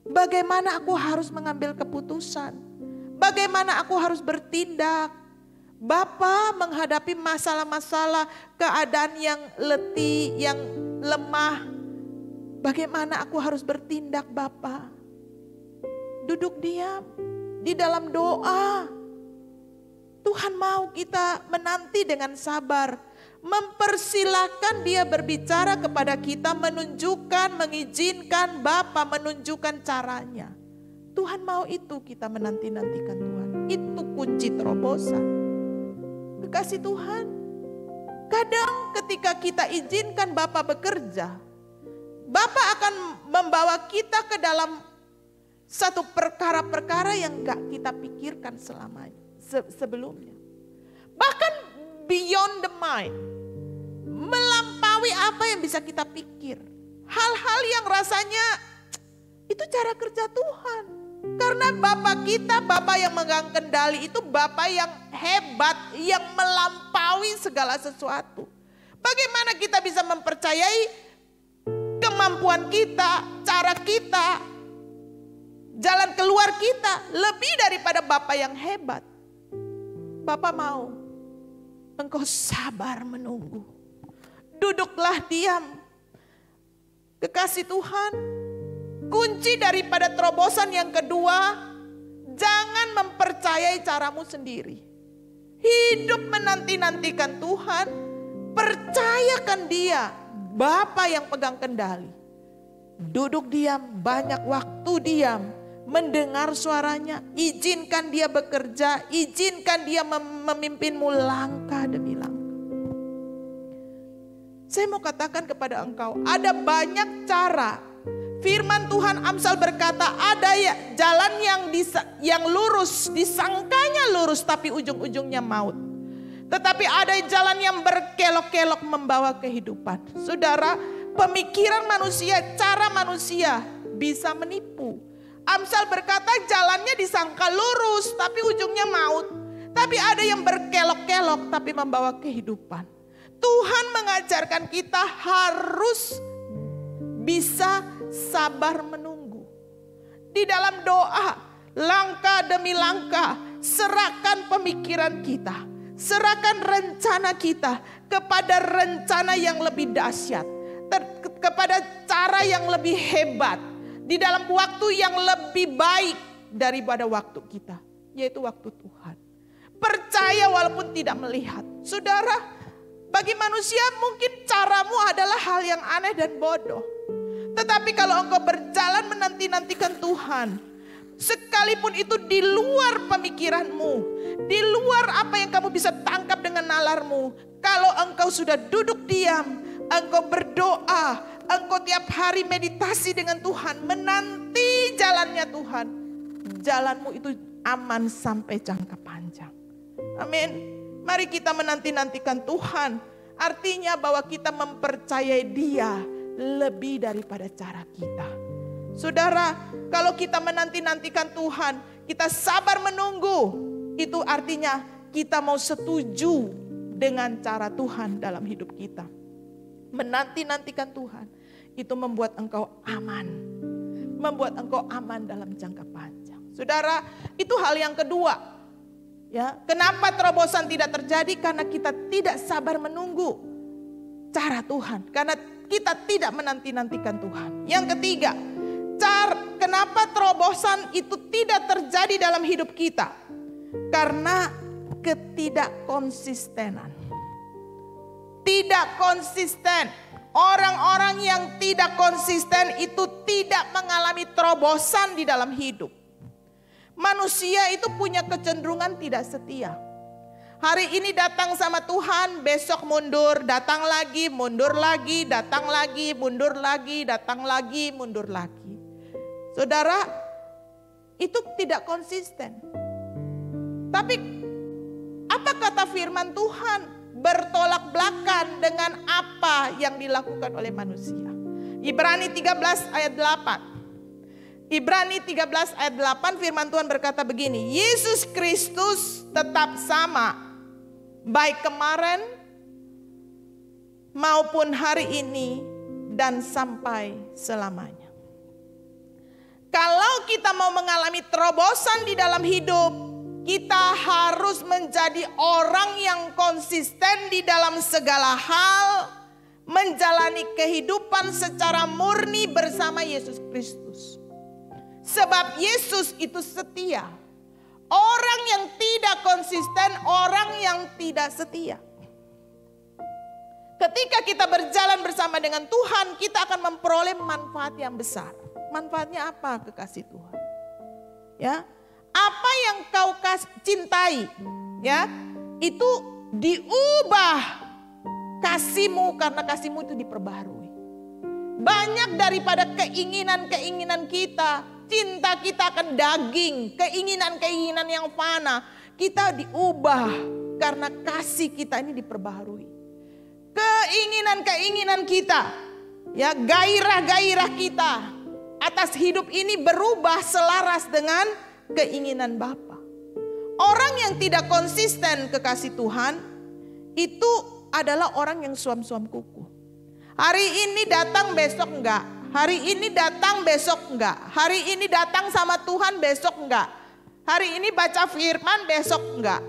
Bagaimana aku harus mengambil keputusan? Bagaimana aku harus bertindak? Bapa menghadapi masalah-masalah, keadaan yang letih, yang lemah. Bagaimana aku harus bertindak Bapa? Duduk diam di dalam doa. Tuhan mau kita menanti dengan sabar. Mempersilahkan dia berbicara kepada kita, menunjukkan, mengizinkan Bapa menunjukkan caranya. Tuhan mau itu kita menanti-nantikan Tuhan. Itu kunci terobosan. Kekasih Tuhan, kadang ketika kita izinkan Bapa bekerja, Bapa akan membawa kita ke dalam satu perkara-perkara yang gak kita pikirkan selamanya, sebelumnya. Bahkan beyond the mind, melampaui apa yang bisa kita pikir. Hal-hal yang rasanya itu cara kerja Tuhan. Karena Bapa kita, Bapa yang megang kendali itu Bapa yang hebat, yang melampaui segala sesuatu. Bagaimana kita bisa mempercayai kemampuan kita, cara kita, jalan keluar kita lebih daripada Bapa yang hebat. Bapa mau engkau sabar menunggu. Duduklah diam. Kekasih Tuhan, kunci daripada terobosan yang kedua, jangan mempercayai caramu sendiri. Hidup menanti-nantikan Tuhan, percayakan Dia, Bapa yang pegang kendali. Duduk diam, banyak waktu diam, mendengar suaranya, izinkan Dia bekerja, izinkan Dia memimpinmu langkah demi langkah. Saya mau katakan kepada engkau, ada banyak cara. Firman Tuhan Amsal berkata ada ya jalan yang lurus, disangkanya lurus tapi ujung-ujungnya maut. Tetapi ada jalan yang berkelok-kelok membawa kehidupan. Saudara, pemikiran manusia, cara manusia bisa menipu. Amsal berkata jalannya disangka lurus tapi ujungnya maut. Tapi ada yang berkelok-kelok tapi membawa kehidupan. Tuhan mengajarkan kita harus bisa sabar menunggu. Di dalam doa, langkah demi langkah, serahkan pemikiran kita, serahkan rencana kita kepada rencana yang lebih dahsyat, kepada cara yang lebih hebat, di dalam waktu yang lebih baik daripada waktu kita, yaitu waktu Tuhan. Percaya walaupun tidak melihat. Saudara, bagi manusia mungkin caramu adalah hal yang aneh dan bodoh. Tetapi kalau engkau berjalan menanti-nantikan Tuhan, sekalipun itu di luar pemikiranmu, di luar apa yang kamu bisa tangkap dengan nalarmu, kalau engkau sudah duduk diam, engkau berdoa, engkau tiap hari meditasi dengan Tuhan, menanti jalannya Tuhan, jalanmu itu aman sampai jangka panjang. Amin. Mari kita menanti-nantikan Tuhan, artinya bahwa kita mempercayai Dia lebih daripada cara kita. Saudara, kalau kita menanti-nantikan Tuhan, kita sabar menunggu, itu artinya kita mau setuju dengan cara Tuhan dalam hidup kita. Menanti-nantikan Tuhan, itu membuat engkau aman. Membuat engkau aman dalam jangka panjang. Saudara, itu hal yang kedua. Ya, kenapa terobosan tidak terjadi? Karena kita tidak sabar menunggu cara Tuhan. Karena kita tidak menanti-nantikan Tuhan. Yang ketiga, kenapa terobosan itu tidak terjadi dalam hidup kita? Karena ketidakkonsistenan. Tidak konsisten. Orang-orang yang tidak konsisten itu tidak mengalami terobosan di dalam hidup. Manusia itu punya kecenderungan tidak setia. Hari ini datang sama Tuhan, besok mundur, datang lagi, mundur lagi, datang lagi, mundur lagi, datang lagi, mundur lagi. Saudara, itu tidak konsisten. Tapi apa kata firman Tuhan? bertolak belakang dengan apa yang dilakukan oleh manusia. Ibrani 13 ayat 8. Ibrani 13 ayat 8 firman Tuhan berkata begini, Yesus Kristus tetap sama baik kemarin maupun hari ini dan sampai selamanya. Kalau kita mau mengalami terobosan di dalam hidup, kita harus menjadi orang yang konsisten di dalam segala hal, menjalani kehidupan secara murni bersama Yesus Kristus. Sebab Yesus itu setia. Orang yang tidak konsisten, orang yang tidak setia. Ketika kita berjalan bersama dengan Tuhan, kita akan memperoleh manfaat yang besar. Manfaatnya apa, kekasih Tuhan? Ya, apa yang kau cintai, ya, itu diubah kasihmu karena kasihmu itu diperbaharui. Banyak daripada keinginan-keinginan kita, cinta kita akan daging, keinginan-keinginan yang fana, kita diubah karena kasih kita ini diperbaharui. Keinginan-keinginan kita, ya, gairah-gairah kita atas hidup ini berubah selaras dengan keinginan Bapa. Orang yang tidak konsisten, kekasih Tuhan, itu adalah orang yang suam-suam kuku. Hari ini datang, besok enggak. Hari ini datang, besok enggak. Hari ini datang sama Tuhan, besok enggak. Hari ini baca firman, besok enggak.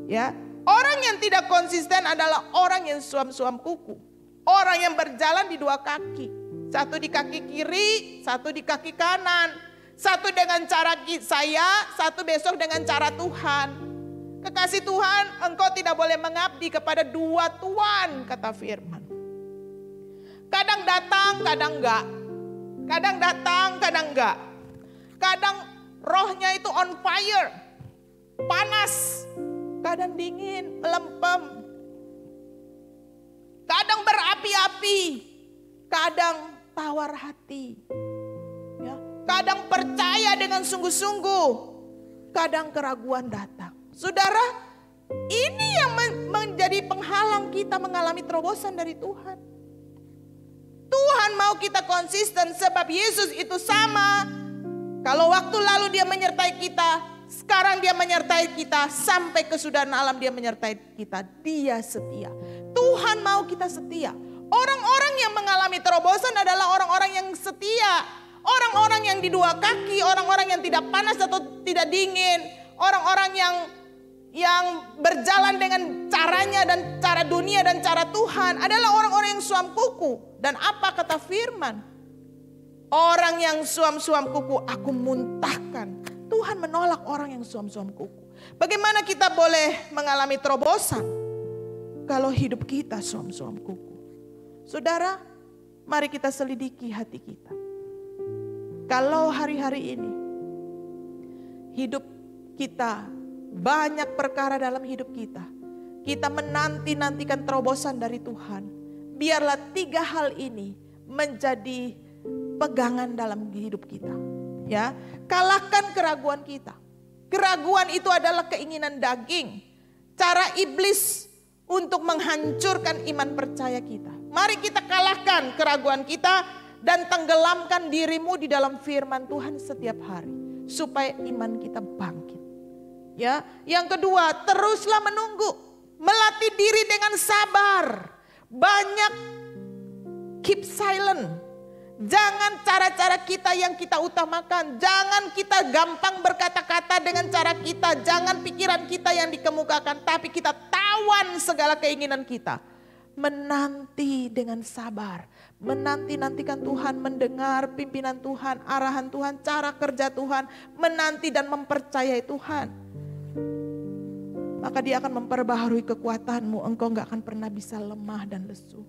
Ya, orang yang tidak konsisten adalah orang yang suam-suam kuku. Orang yang berjalan di dua kaki. Satu di kaki kiri, satu di kaki kanan. Satu dengan cara saya, satu besok dengan cara Tuhan. Kekasih Tuhan, engkau tidak boleh mengabdi kepada dua tuan, kata firman. Kadang datang, kadang enggak. Kadang datang, kadang enggak. Kadang rohnya itu on fire, panas. Kadang dingin, lempem. Kadang berapi-api, kadang tawar hati. Ya, kadang percaya dengan sungguh-sungguh, kadang keraguan datang. Saudara, ini yang menjadi penghalang kita mengalami terobosan dari Tuhan. Tuhan mau kita konsisten sebab Yesus itu sama. Kalau waktu lalu dia menyertai kita, sekarang dia menyertai kita, sampai kesudahan alam dia menyertai kita. Dia setia. Tuhan mau kita setia. Orang-orang yang mengalami terobosan adalah orang-orang yang setia. Orang-orang yang di dua kaki, orang-orang yang tidak panas atau tidak dingin. Orang-orang yang berjalan dengan caranya dan cara dunia dan cara Tuhan adalah orang-orang yang suam kuku. Dan apa kata firman? Orang yang suam-suam kuku aku muntahkan. Tuhan menolak orang yang suam-suam kuku. Bagaimana kita boleh mengalami terobosan kalau hidup kita suam-suam kuku? Saudara, mari kita selidiki hati kita. Kalau hari-hari ini hidup kita, banyak perkara dalam hidup kita, kita menanti-nantikan terobosan dari Tuhan. Biarlah 3 hal ini menjadi pegangan dalam hidup kita. Ya, kalahkan keraguan kita. Keraguan itu adalah keinginan daging, cara iblis untuk menghancurkan iman percaya kita. Mari kita kalahkan keraguan kita dan tenggelamkan dirimu di dalam firman Tuhan setiap hari supaya iman kita bangkit. Ya, yang kedua, teruslah menunggu, melatih diri dengan sabar. Banyak keep silent. Jangan cara-cara kita yang kita utamakan. Jangan kita gampang berkata-kata dengan cara kita. Jangan pikiran kita yang dikemukakan. Tapi kita tawan segala keinginan kita. Menanti dengan sabar. Menanti-nantikan Tuhan. Mendengar pimpinan Tuhan. Arahan Tuhan. Cara kerja Tuhan. Menanti dan mempercayai Tuhan. Maka dia akan memperbaharui kekuatanmu. Engkau gak akan pernah bisa lemah dan lesu.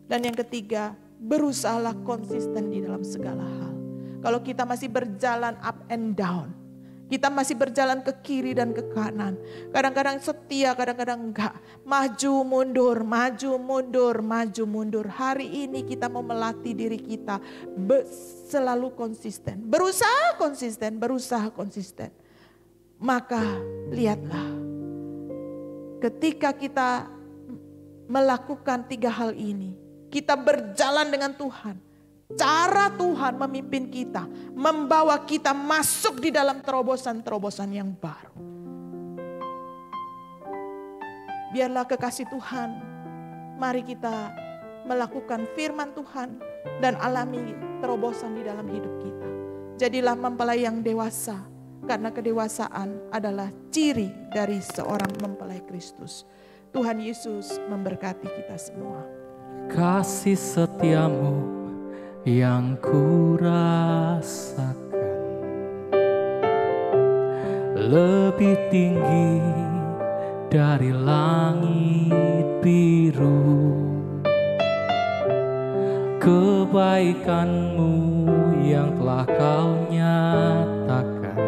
Dan yang ketiga, berusahalah konsisten di dalam segala hal. Kalau kita masih berjalan up and down, kita masih berjalan ke kiri dan ke kanan, kadang-kadang setia, kadang-kadang enggak, maju mundur, maju mundur, maju mundur. Hari ini kita mau melatih diri kita selalu konsisten, berusaha konsisten, berusaha konsisten. Maka lihatlah, ketika kita melakukan 3 hal ini. Kita berjalan dengan Tuhan. Cara Tuhan memimpin kita, membawa kita masuk di dalam terobosan-terobosan yang baru. Biarlah kekasih Tuhan, mari kita melakukan firman Tuhan dan alami terobosan di dalam hidup kita. Jadilah mempelai yang dewasa, karena kedewasaan adalah ciri dari seorang mempelai Kristus. Tuhan Yesus memberkati kita semua. Kasih setiamu yang kurasakan lebih tinggi dari langit biru. Kebaikanmu yang telah kau nyatakan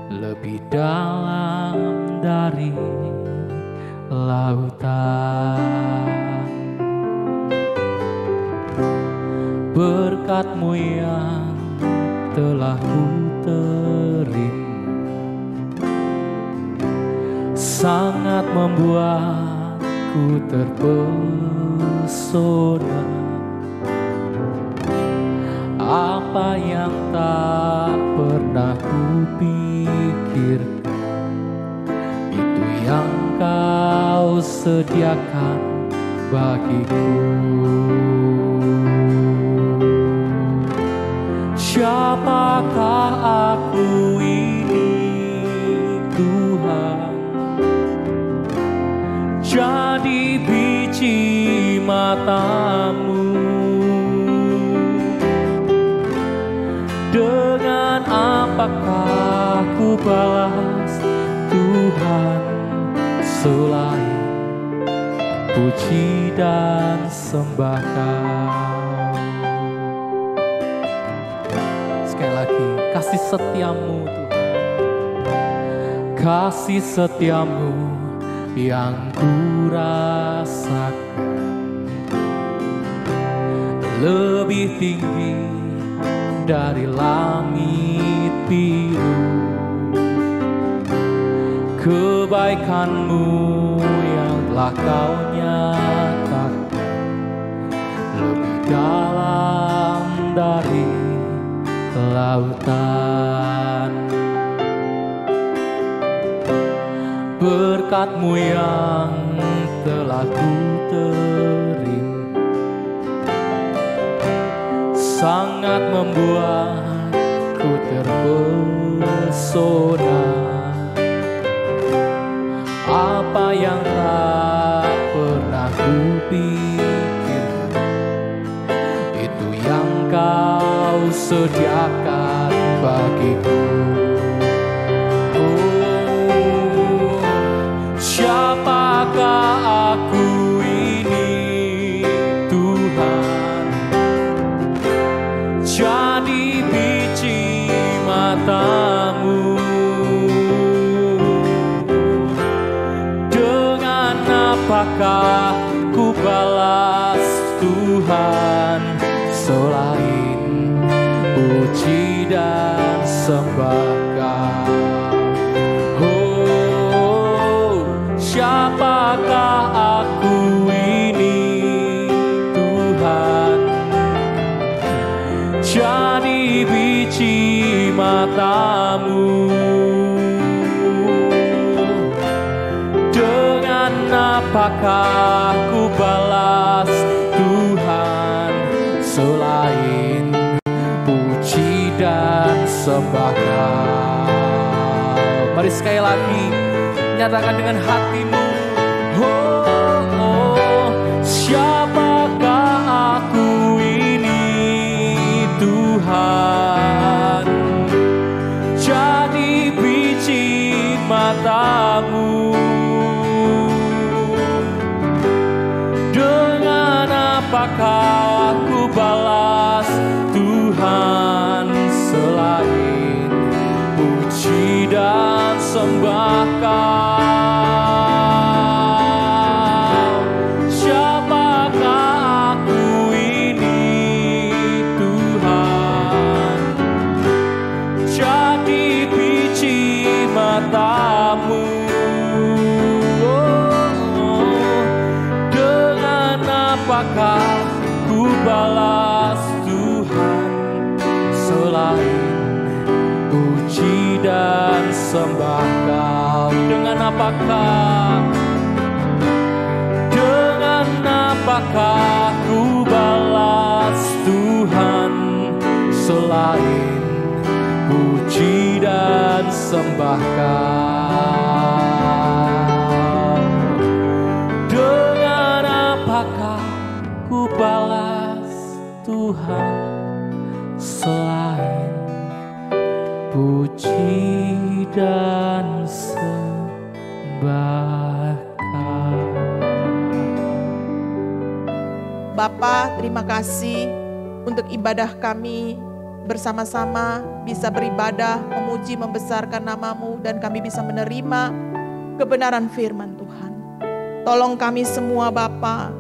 lebih dalam dari lautan. Berkat-Mu yang telah ku terima sangat membuatku terpesona. Apa yang tak pernah kupikirkan, itu yang Kau sediakan bagiku. Siapakah aku ini, Tuhan? Jadi biji mata-Mu. Dengan apakah ku balas, Tuhan, selain puji dan sembah Kau. Sekali lagi, kasih setiamu Tuhan, kasih setiamu yang ku rasakan lebih tinggi dari langit biru. Kebaikan-Mu yang telah Kau nyatakan lebih dalam dari lautan. Berkat-Mu yang telah ku terima sangat membuatku terpesona. Apa yang tak pernah kupikirkan, itu yang Kau sediakan bagiku. Oh, siapakah aku ini, Tuhan? Jadi biji mata-Mu. Dengan apakah ku balas, Tuhan, selain puji dan sembah Kau. Oh, siapakah aku ini, Tuhan? Jadi biji mata-Mu. Dengan apakah ku balas, Tuhan, selain puji dan sembah Kau. Mari sekali lagi nyatakan dengan hatimu. Oh, oh, siapakah aku ini, Tuhan? Jadi biji mata-Mu. Dengan apakah aku balas, Tuhan, selain puji dan sembah Kau. Siapakah aku ini, Tuhan? Jadi biji mata-Mu. apakah ku balas Tuhan selain puji dan sembah Kau? Dengan apakah ku balas Tuhan selain puji dan sembah Kau? Dengan apakah ku balas Tuhan selain puji dan sembah Kau? Bapa, terima kasih untuk ibadah kami bersama-sama bisa beribadah, memuji, membesarkan nama-Mu, dan kami bisa menerima kebenaran firman Tuhan. Tolong kami semua Bapa,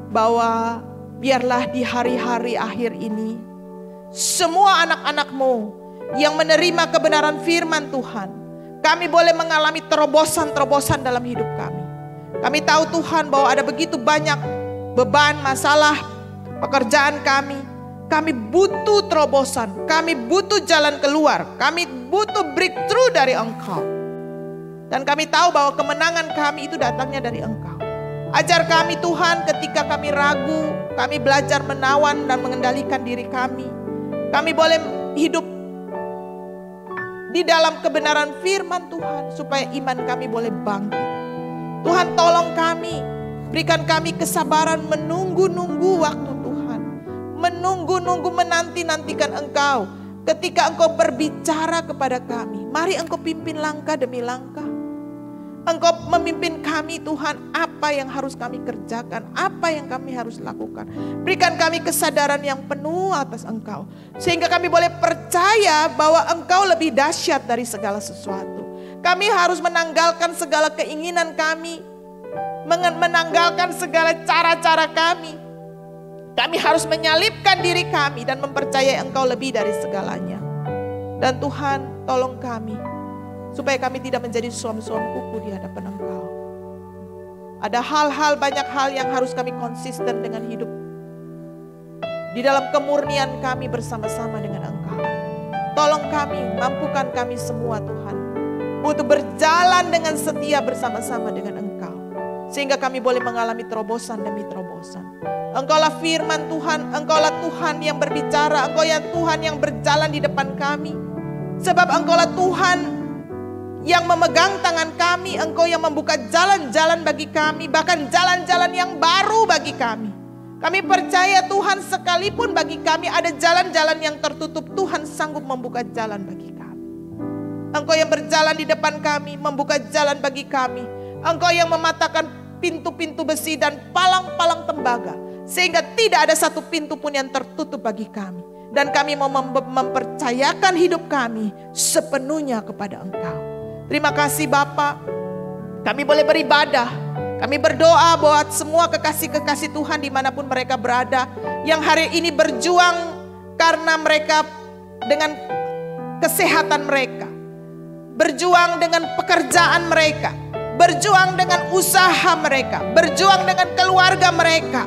bahwa biarlah di hari-hari akhir ini, semua anak-anak-Mu yang menerima kebenaran firman Tuhan, kami boleh mengalami terobosan-terobosan dalam hidup kami. Kami tahu Tuhan bahwa ada begitu banyak beban, masalah, pekerjaan kami. Kami butuh terobosan, kami butuh jalan keluar, kami butuh breakthrough dari Engkau. Dan kami tahu bahwa kemenangan kami itu datangnya dari Engkau. Ajar kami Tuhan ketika kami ragu, kami belajar menawan dan mengendalikan diri kami. Kami boleh hidup di dalam kebenaran firman Tuhan supaya iman kami boleh bangkit. Tuhan tolong kami. Berikan kami kesabaran menunggu-nunggu waktu Tuhan. Menunggu-nunggu, menanti-nantikan Engkau. Ketika Engkau berbicara kepada kami, mari Engkau pimpin langkah demi langkah. Engkau memimpin kami Tuhan, apa yang harus kami kerjakan, apa yang kami harus lakukan. Berikan kami kesadaran yang penuh atas Engkau. Sehingga kami boleh percaya bahwa Engkau lebih dahsyat dari segala sesuatu. Kami harus menanggalkan segala keinginan kami, menanggalkan segala cara-cara kami. Kami harus menyalipkan diri kami dan mempercayai Engkau lebih dari segalanya. Dan Tuhan, tolong kami supaya kami tidak menjadi suam-suam kuku di hadapan Engkau. Ada hal-hal, banyak hal yang harus kami konsisten dengan hidup di dalam kemurnian kami bersama-sama dengan Engkau. Tolong kami, mampukan kami semua Tuhan untuk berjalan dengan setia bersama-sama dengan Engkau. Sehingga kami boleh mengalami terobosan demi terobosan. Engkaulah firman Tuhan, Engkaulah Tuhan yang berbicara, Engkau yang Tuhan yang berjalan di depan kami. Sebab Engkaulah Tuhan yang memegang tangan kami, Engkau yang membuka jalan-jalan bagi kami, bahkan jalan-jalan yang baru bagi kami. Kami percaya Tuhan, sekalipun bagi kami ada jalan-jalan yang tertutup, Tuhan sanggup membuka jalan bagi kami. Engkau yang berjalan di depan kami, membuka jalan bagi kami. Engkau yang mematahkan pintu-pintu besi dan palang-palang tembaga, sehingga tidak ada satu pintu pun yang tertutup bagi kami. Dan kami mau mempercayakan hidup kami sepenuhnya kepada Engkau. Terima kasih Bapa. Kami boleh beribadah. Kami berdoa buat semua kekasih-kekasih Tuhan dimanapun mereka berada, yang hari ini berjuang karena mereka dengan kesehatan mereka, berjuang dengan pekerjaan mereka, berjuang dengan usaha mereka, berjuang dengan keluarga mereka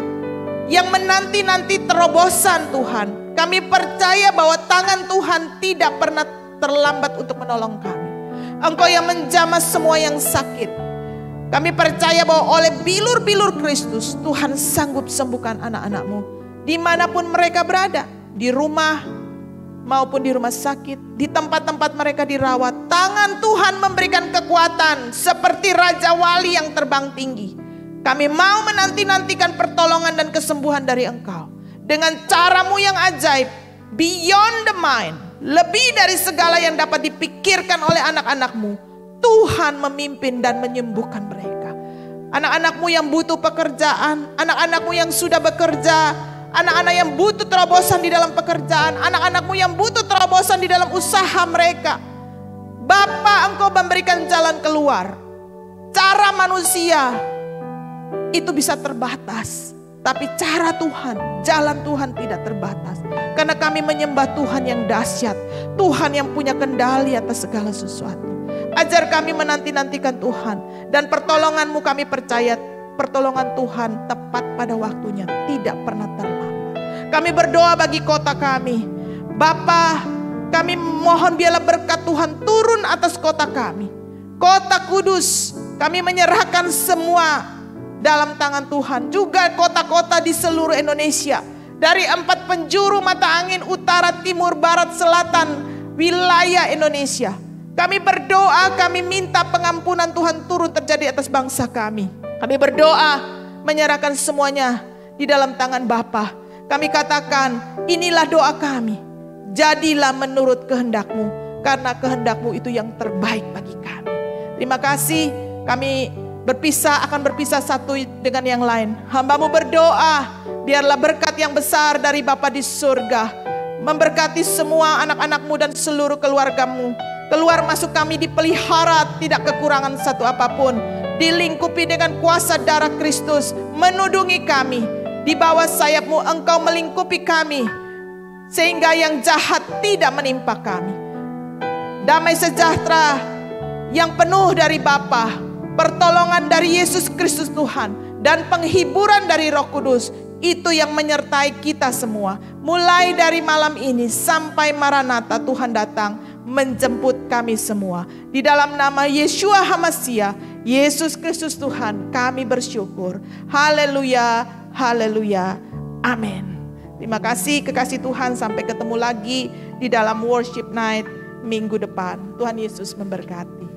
yang menanti-nanti terobosan Tuhan. Kami percaya bahwa tangan Tuhan tidak pernah terlambat untuk menolong kami. Engkau yang menjamah semua yang sakit. Kami percaya bahwa oleh bilur-bilur Kristus Tuhan sanggup sembuhkan anak-anak-Mu dimanapun mereka berada, di rumah maupun di rumah sakit, di tempat-tempat mereka dirawat. Tangan Tuhan memberikan kekuatan seperti Raja Wali yang terbang tinggi. Kami mau menanti-nantikan pertolongan dan kesembuhan dari Engkau. Dengan cara-Mu yang ajaib, beyond the mind, lebih dari segala yang dapat dipikirkan oleh anak-anak-Mu, Tuhan memimpin dan menyembuhkan mereka. Anak-anak-Mu yang butuh pekerjaan, anak-anak-Mu yang sudah bekerja, anak-anak yang butuh terobosan di dalam pekerjaan, anak-anak-Mu yang butuh terobosan di dalam usaha mereka. Bapa, Engkau memberikan jalan keluar. Cara manusia itu bisa terbatas, tapi cara Tuhan, jalan Tuhan tidak terbatas. Karena kami menyembah Tuhan yang dahsyat, Tuhan yang punya kendali atas segala sesuatu. Ajar kami menanti-nantikan Tuhan, dan pertolongan-Mu kami percaya pertolongan Tuhan tepat pada waktunya, tidak pernah terlambat. Kami berdoa bagi kota kami. Bapa, kami mohon biarlah berkat Tuhan turun atas kota kami. Kota Kudus, kami menyerahkan semua dalam tangan Tuhan. Juga kota-kota di seluruh Indonesia. Dari 4 penjuru mata angin, utara, timur, barat, selatan, wilayah Indonesia. Kami berdoa, kami minta pengampunan Tuhan turun terjadi atas bangsa kami. Kami berdoa, menyerahkan semuanya di dalam tangan Bapa. Kami katakan, inilah doa kami. Jadilah menurut kehendak-Mu, karena kehendak-Mu itu yang terbaik bagi kami. Terima kasih, kami akan berpisah satu dengan yang lain. Hamba-Mu berdoa, biarlah berkat yang besar dari Bapa di surga memberkati semua anak-anak-Mu dan seluruh keluarga-Mu. Keluar masuk kami dipelihara, tidak kekurangan satu apapun. Dilingkupi dengan kuasa darah Kristus, menudungi kami. Di bawah sayap-Mu Engkau melingkupi kami, sehingga yang jahat tidak menimpa kami. Damai sejahtera yang penuh dari Bapa, pertolongan dari Yesus Kristus Tuhan, dan penghiburan dari Roh Kudus, itu yang menyertai kita semua. Mulai dari malam ini sampai Maranatha Tuhan datang menjemput kami semua. Di dalam nama Yeshua HaMashiach, Yesus Kristus Tuhan, kami bersyukur. Haleluya, haleluya, amin. Terima kasih kekasih Tuhan, sampai ketemu lagi di dalam worship night minggu depan. Tuhan Yesus memberkati.